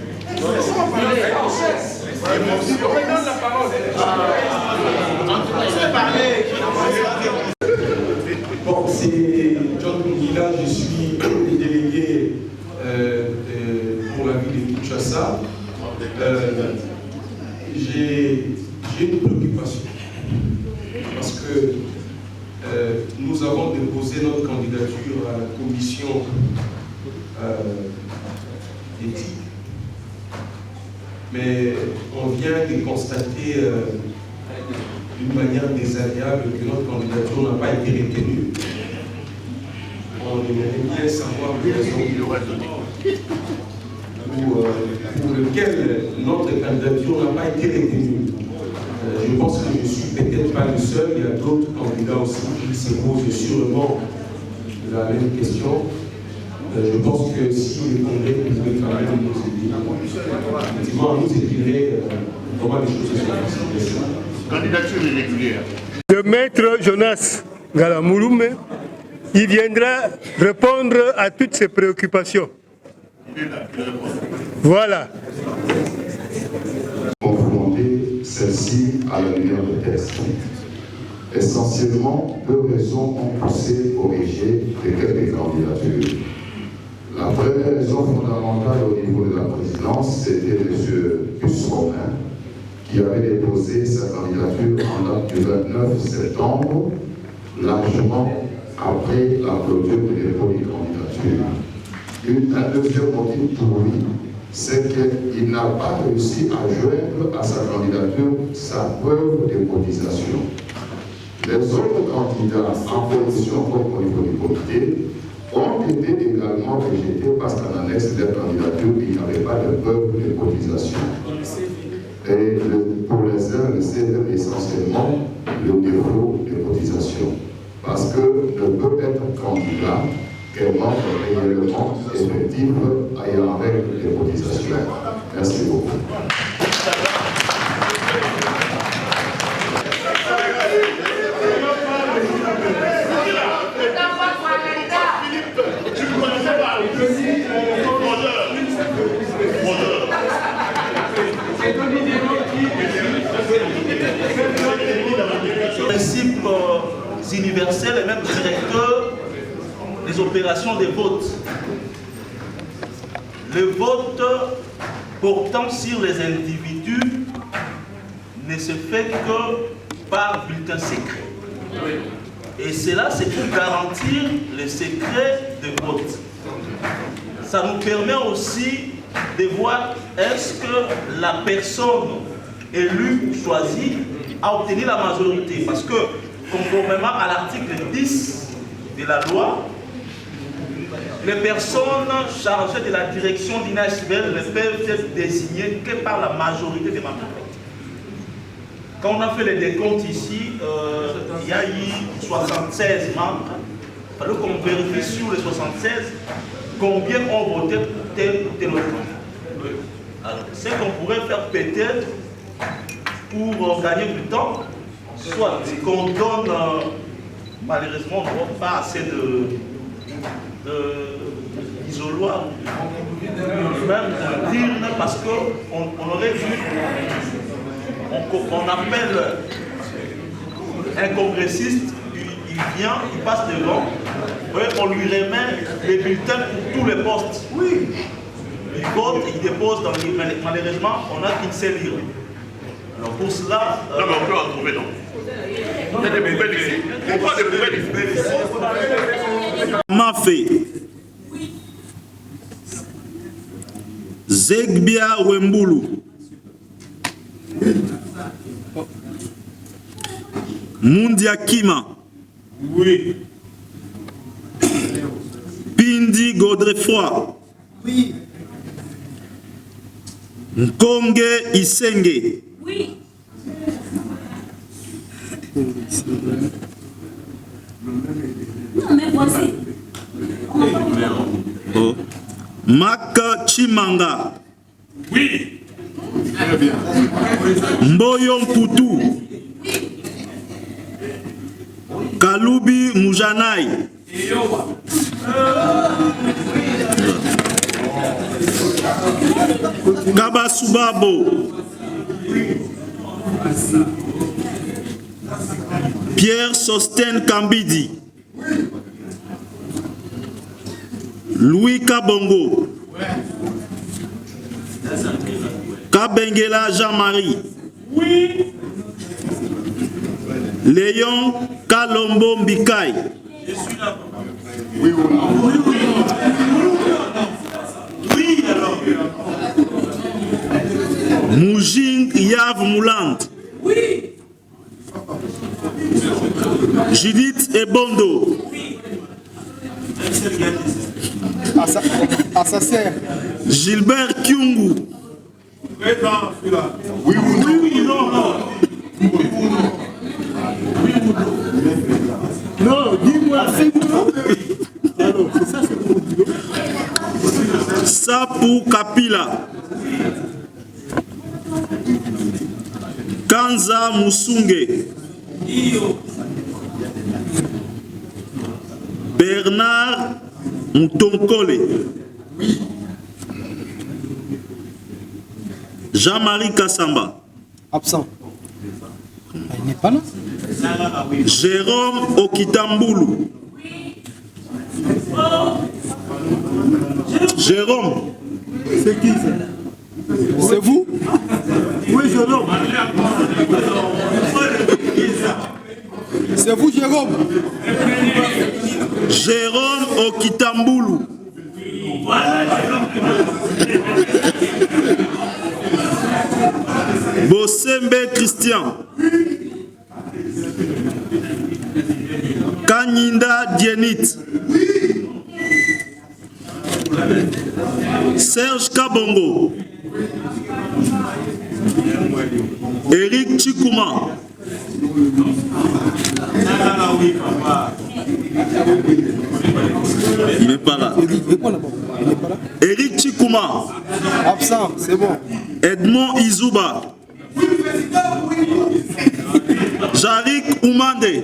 Bon, c'est John Mungila, je suis délégué pour la ville de Kinshasa. J'ai une préoccupation parce que nous avons déposé notre candidature à la commission éthique. Mais on vient de constater d'une manière désagréable que notre candidature n'a pas été retenue. On aimerait bien savoir les raisons qu'il aurait données. Pour lequel notre candidature n'a pas été retenue. Je pense que je ne suis peut-être pas le seul, il y a d'autres candidats aussi qui se posent sûrement la même question. Je pense que si le Congrès pouvait quand même nous aider, effectivement, nous éclairer comment les choses se sont passées. Candidature irrégulière. Le maître Jonas Galamouloumé, il viendra répondre à toutes ces préoccupations. Voilà. Confronter celle-ci à la lumière de texte. Essentiellement, deux raisons ont poussé au rejet de quelques candidatures. La première raison fondamentale au niveau de la présidence, c'était M. Busromain, qui avait déposé sa candidature en date du 29 septembre, largement après la clôture de dépôt de candidature. Un deuxième motif pour lui, c'est qu'il n'a pas réussi à joindre à sa candidature sa preuve de cotisation. Les autres candidats en position comme au niveau du comité ont été également rejetés parce qu'en annexe de leur candidature, il n'y avait pas de preuve de cotisation. Et pour les uns, c'est essentiellement le défaut de cotisation. Parce que ne peut être candidat qu'un membre réellement effectif ayant avec les cotisations. Merci beaucoup. universels et même directeur des opérations de vote. Le vote portant sur les individus ne se fait que par bulletin secret. Et cela, c'est pour garantir le secret de vote. Ça nous permet aussi de voir est-ce que la personne élue, choisie, a obtenu la majorité. Parce que, conformément à l'article 10 de la loi, les personnes chargées de la direction d'une ASBL ne peuvent être désignées que par la majorité des membres. Quand on a fait les décomptes ici, il y a eu 76 membres. Il fallait qu'on vérifie sur les 76 combien ont voté pour tel ou tel autre. Alors, ce qu'on pourrait faire peut-être pour gagner du temps, soit qu'on donne, malheureusement, on n'a pas assez d'isoloir, même d'urne, parce qu'on aurait dû, on appelle un congressiste, il vient, il passe devant, on lui remet les bulletins pour tous les postes. Oui. Il vote, il dépose dans l'urne. Malheureusement, on n'a qu'une seule urne. Alors pour cela... non, mais on peut en trouver, non. Il y a des poubelles ici. Il n'y a pas de poubelles ici. Mafé. Zegbia Wembulu. Mundia Kima. Oui. Pindi Godrefroy. Oui. Nkonge Isenge. Oui. Non, mais voici. Oh. Maka Chimanga. Oui. Très bien. Mboyo Mputu. Kalubi Mujanai. Kabasubabo. Pierre Sosten Kambidi. Louis Kabongo. Kabengela Jean-Marie. Oui. Léon Kalombo Mbikai. Oui, oui, alors. Moujing Yav Mouland. Oui. Judith Ebondo. Oui. Assassin. Gilbert Kyungu. Oui ou non? Oui, non, non. Non, dis-moi, c'est non. Alors, c'est ça, c'est pour dire. Sapu Kapila. Kanza Musunge. Bernard Moutonkole. Jean-Marie Kassamba. Absent. Il n'est pas là. Jérôme Okitambulu. Jérôme. C'est qui ça? C'est vous? Oui, Jérôme. C'est vous, Jérôme? Jérôme Okitambulu. Bossembe Christian. Kanyinda Dienit. Serge Kabongo. Eric Chikouma. Il n'est pas là. Eric Chikouma. Absent, c'est bon. Edmond Izuba. Jarik Oumande.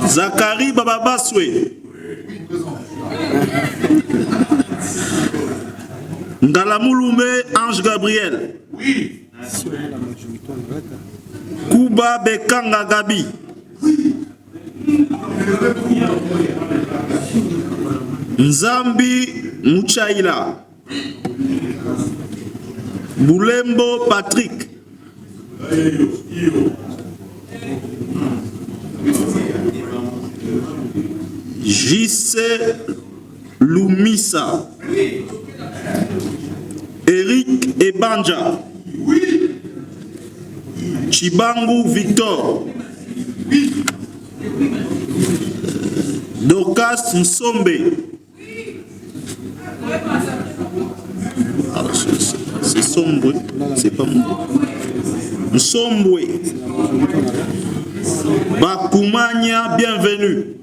Zachary Bababaswe. Ngalamouloumé Ange Gabriel. Oui. Luba Bekanga Gabi. Nzambi Mouchaïla. Boulembo Patrick. JC Lumisa. Eric Ebanja. Chibangu Victor. Dorcas Nsombe. C'est sombre, c'est pas moi. Nsombe. Bakumania, bienvenue.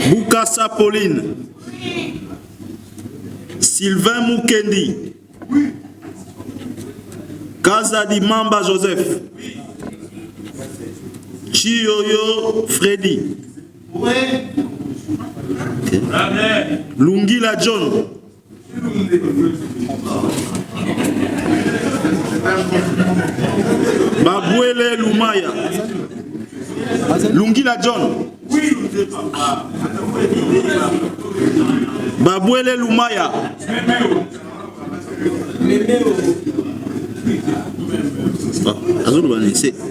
Bukasa Pauline. Sylvain Mukendi. Kazadi Mamba Joseph. Chioyo Freddy. Okay. Lungila John. Babwele Lumaya. Lungila John. Babwele Lumaya.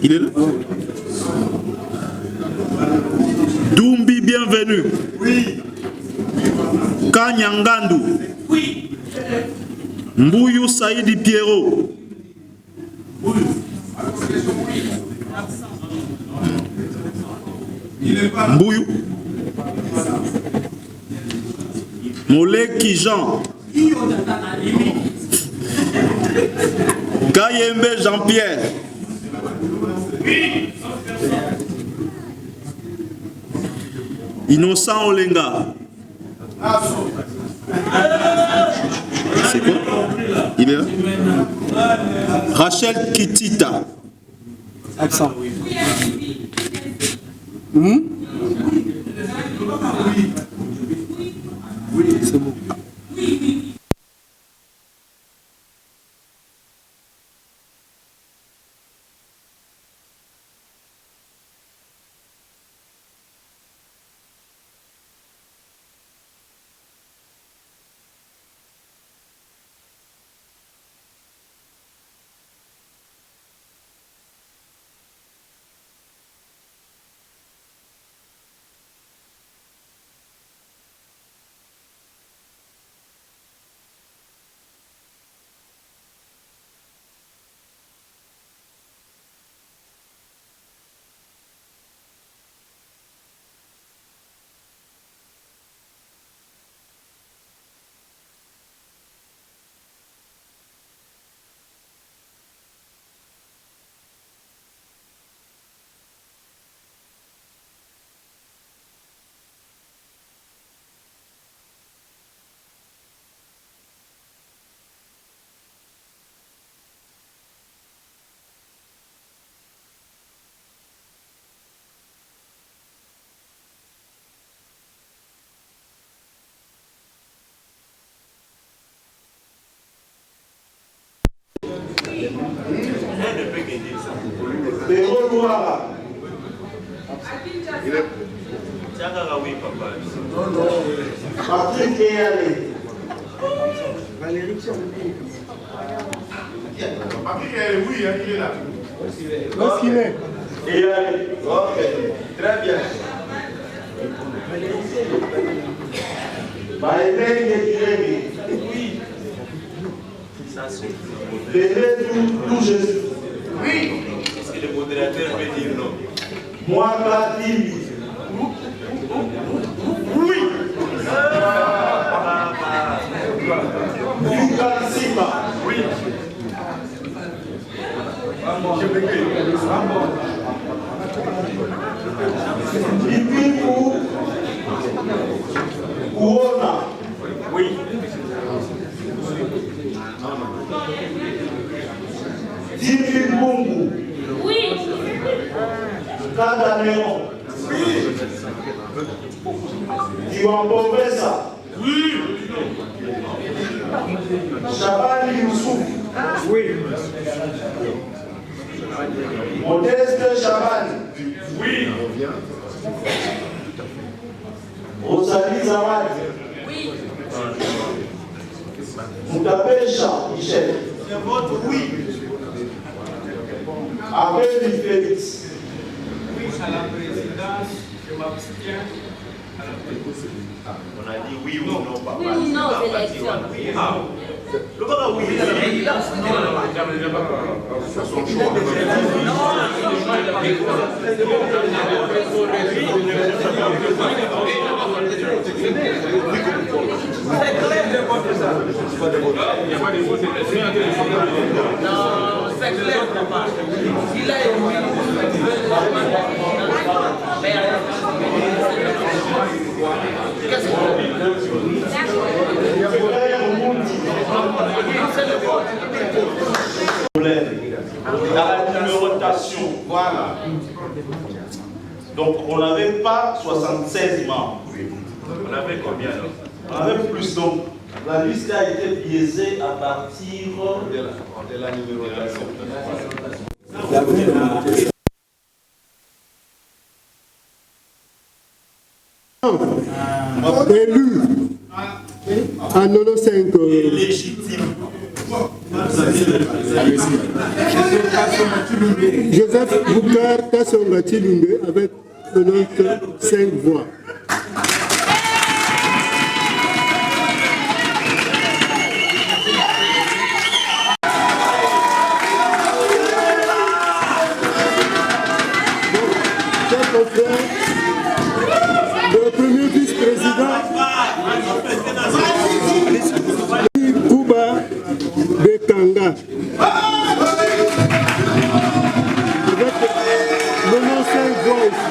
Il est là. Dumbi, bienvenue. Oui. Kanyangandu. Oui. Mbuyu Saïdi Pierrot. Oui. Mbuyu. Moleki Jean. Kayembe Jean-Pierre. Innocent Olenga. C'est quoi? Il est là? Rachel Kitita. Accent. C'est bon. Patrick est allé. Valérie Patrick est allé, oui, il est là. Où est-ce qu'il est? Il est allé. Ok, très bien. Oui. Tout Jésus. Oui. Est-ce que le modérateur peut dire non? Moi, Platine. Oui. Oui. Oui. Divi Mungu. Oui. Kada Néon. Oui. Diwambovesa. Oui. Shabani Youssouf. Oui. Modeste Chaban. Oui. Rosalie Zawad. Oui. Moutapécha Michel. Je vote oui. Abel Félix. Oui à la présidence, je m'abstiens à la présidence. On a dit oui ou non, papa. Oui ou non aux élections. Le papa, oui. C'est son choix. C'est clair, papa. Il a dans la numérotation, voilà. Donc on n'avait pas 76 membres. On avait combien alors? On avait plus, donc la liste a été biaisée à partir de la numérotation. Élu à 95 légitime. Joseph Boukar Kassonga Chilunde avec 95 voix. Le premier vice-président Kouba Bekanga avec 95 voix aussi.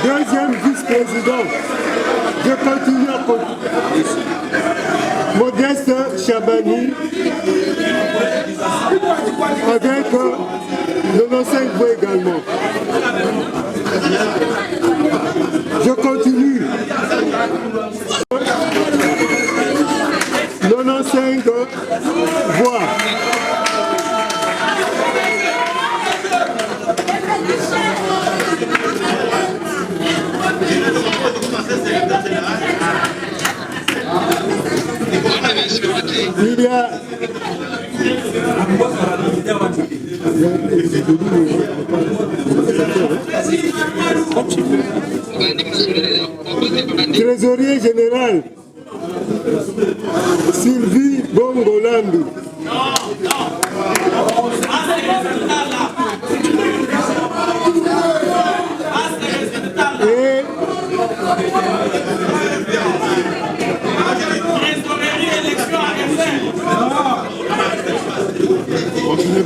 Deuxième vice-président, je continue à compter. Modeste Chabani avec 95 voix également. Je continue. 95 voix. Il y a trésorier général Sylvie Bongolambi. Et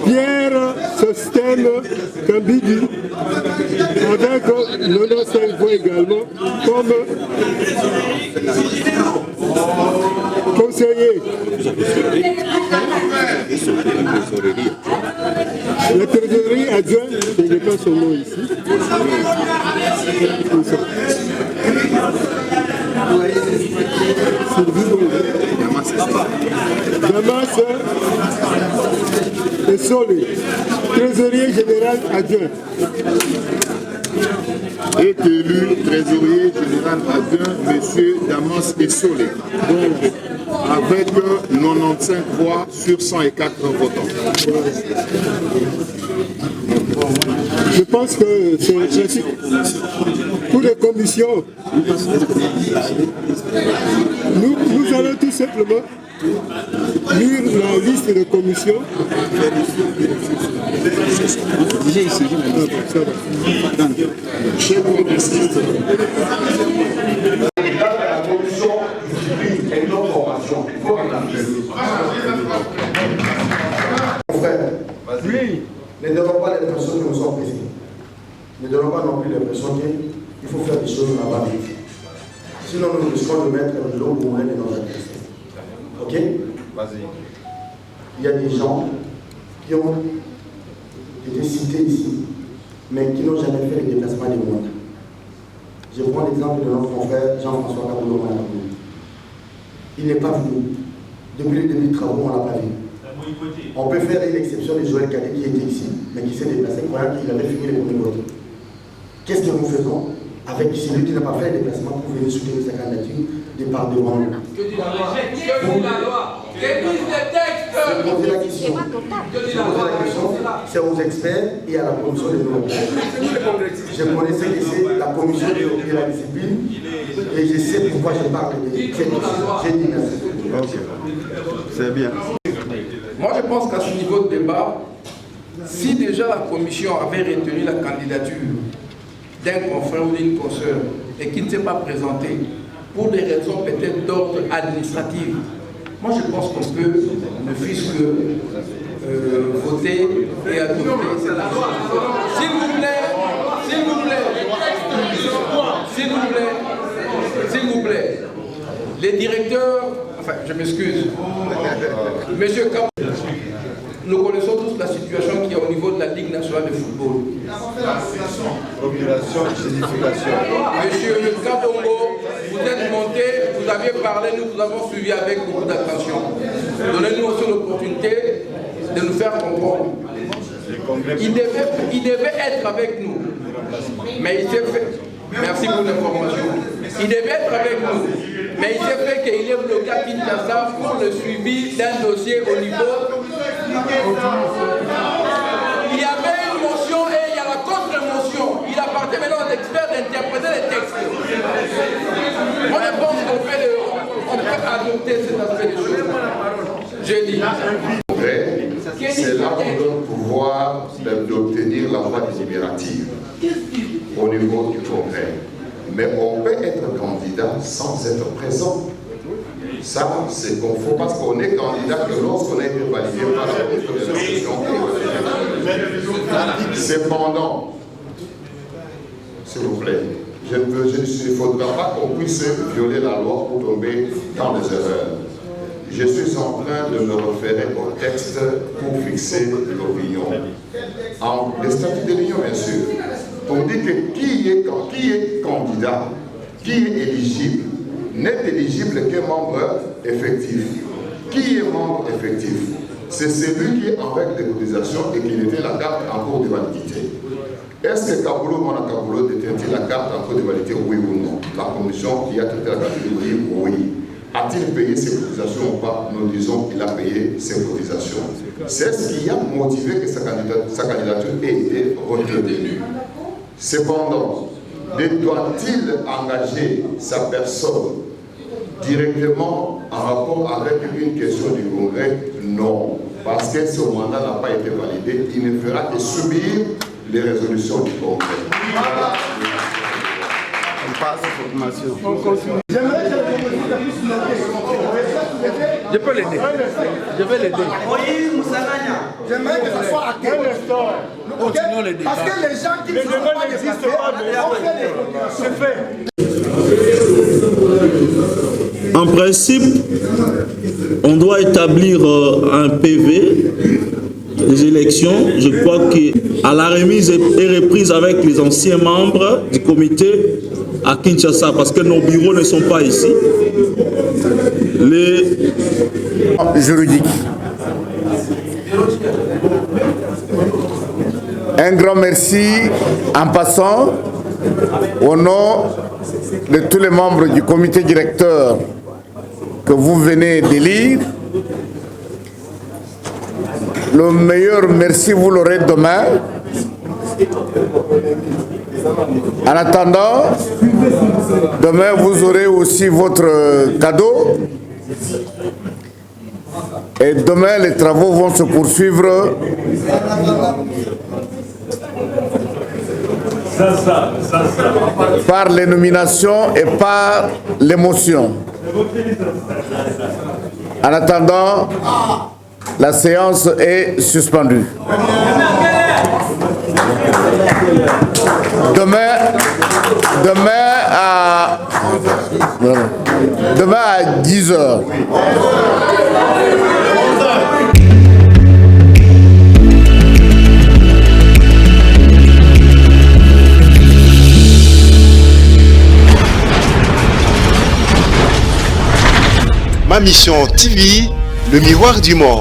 Pierre Sostène Kambidi avec 95 voix également comme conseiller. La trésorerie adjointe, je n'ai pas son nom ici. Damas et Solé, trésorier général adjoint. Est élu trésorier général adjoint, M. Damas Essolé, avec 95 voix sur 104 votants. Je pense que c'est pratique pour les commissions. Nous allons tout simplement lire la liste de commissions. Déjà ici, Chef progressiste. La commission discipline et non formation. Il faut qu'on appelle. Frère, vas-y. Ne donnons pas l'impression que nous sommes pressés. Ne donnons pas non plus l'impression qu'il faut faire des choses là-bas vite. Sinon, nous risquons de mettre de l'eau pour mener dans la tête. Ok? Vas-y. Il y a des gens qui ont été cités ici, mais qui n'ont jamais fait le déplacement des moindres. Je prends l'exemple de notre frère Jean-François Kaboulou. il n'est pas venu. Depuis le début du travaux, on ne l'a pas vu. On peut faire une exception de Joël Cadet qui était ici, mais qui s'est déplacé, croyant qu'il avait fini les premiers votes. Qu'est-ce que nous faisons avec celui qui n'a pas fait le déplacement pour venir soutenir sa candidature de par devant nous? Que dit la loi? Que dit la loi? Que disent les textes? Je pose la question. C'est aux experts et à la commission des lois. Je connais ce que c'est la commission de la discipline et je sais pourquoi je parle de cette question. J'ai dit merci. C'est bien. Moi, je pense qu'à ce niveau de débat, si déjà la commission avait retenu la candidature d'un confrère ou d'une consoeur et qui ne s'est pas présenté pour des raisons peut-être d'ordre administratif, moi je pense qu'on peut, ne fût-ce que voter et adopter cette loi. S'il vous plaît, s'il vous plaît, s'il vous plaît, s'il vous plaît, les directeurs, enfin je m'excuse, monsieur Cap, nous connaissons tous la situation qu'il y a au niveau de la Ligue nationale de football. Monsieur Kabongo, vous êtes monté, vous avez parlé, nous vous avons suivi avec beaucoup d'attention. Donnez-nous aussi l'opportunité de nous faire comprendre. Il devait être avec nous, mais il s'est fait. Merci pour l'information. Il devait être avec nous, mais il s'est fait qu'il est bloqué à Kinshasa pour le suivi d'un dossier au niveau. Il y avait une motion et il y a la contre-motion. Il appartient maintenant aux experts d'interpréter les textes. Moi je pense qu'on peut adopter cet aspect des choses. J'ai dit. C'est là qu'on donne pouvoir d'obtenir la voie délibérative au niveau du Congrès. Mais on peut être candidat sans être présent. Ça, c'est qu'on faut parce qu'on est candidat que lorsqu'on a été validé par la ministre de l'Instruction. Cependant, s'il vous plaît, il ne faudra pas qu'on puisse violer la loi pour tomber dans les erreurs. Je suis en train de me référer au texte pour fixer l'opinion. Le statut de l'Union, bien sûr. On dit que qui est candidat, qui est éligible, n'est éligible qu'un membre effectif. Qui est membre effectif? C'est celui qui est avec des cotisations et qui détient la carte en cours de validité. Est-ce que Kaboulou, Mona Kaboulou détient la carte en cours de validité, oui ou non? La commission qui a traité la catégorie, oui. A-t-il payé ses cotisations ou pas? Nous disons qu'il a payé ses cotisations. C'est ce qui a motivé que sa candidature ait été retenue. Cependant, doit-il engager sa personne directement en rapport avec une question du Congrès? Non. Parce que ce mandat n'a pas été validé, il ne fera que subir les résolutions du Congrès. Voilà. On passe aux formations. On continue. Je peux l'aider. Je vais l'aider. J'aimerais que ça soit acté. Nous continuons les débats. Parce que les gens qui ne sont pas déplacés, c'est fait. En principe, on doit établir un PV des élections. Je crois qu'à la remise et reprise avec les anciens membres du comité à Kinshasa, parce que nos bureaux ne sont pas ici. Les juridiques. Un grand merci en passant au nom de tous les membres du comité directeur que vous venez d'élire. Le meilleur merci, vous l'aurez demain. En attendant, demain vous aurez aussi votre cadeau. Et demain, les travaux vont se poursuivre par les nominations et par l'émotion. En attendant, la séance est suspendue. Demain à 10h. Mission TV, le miroir du monde.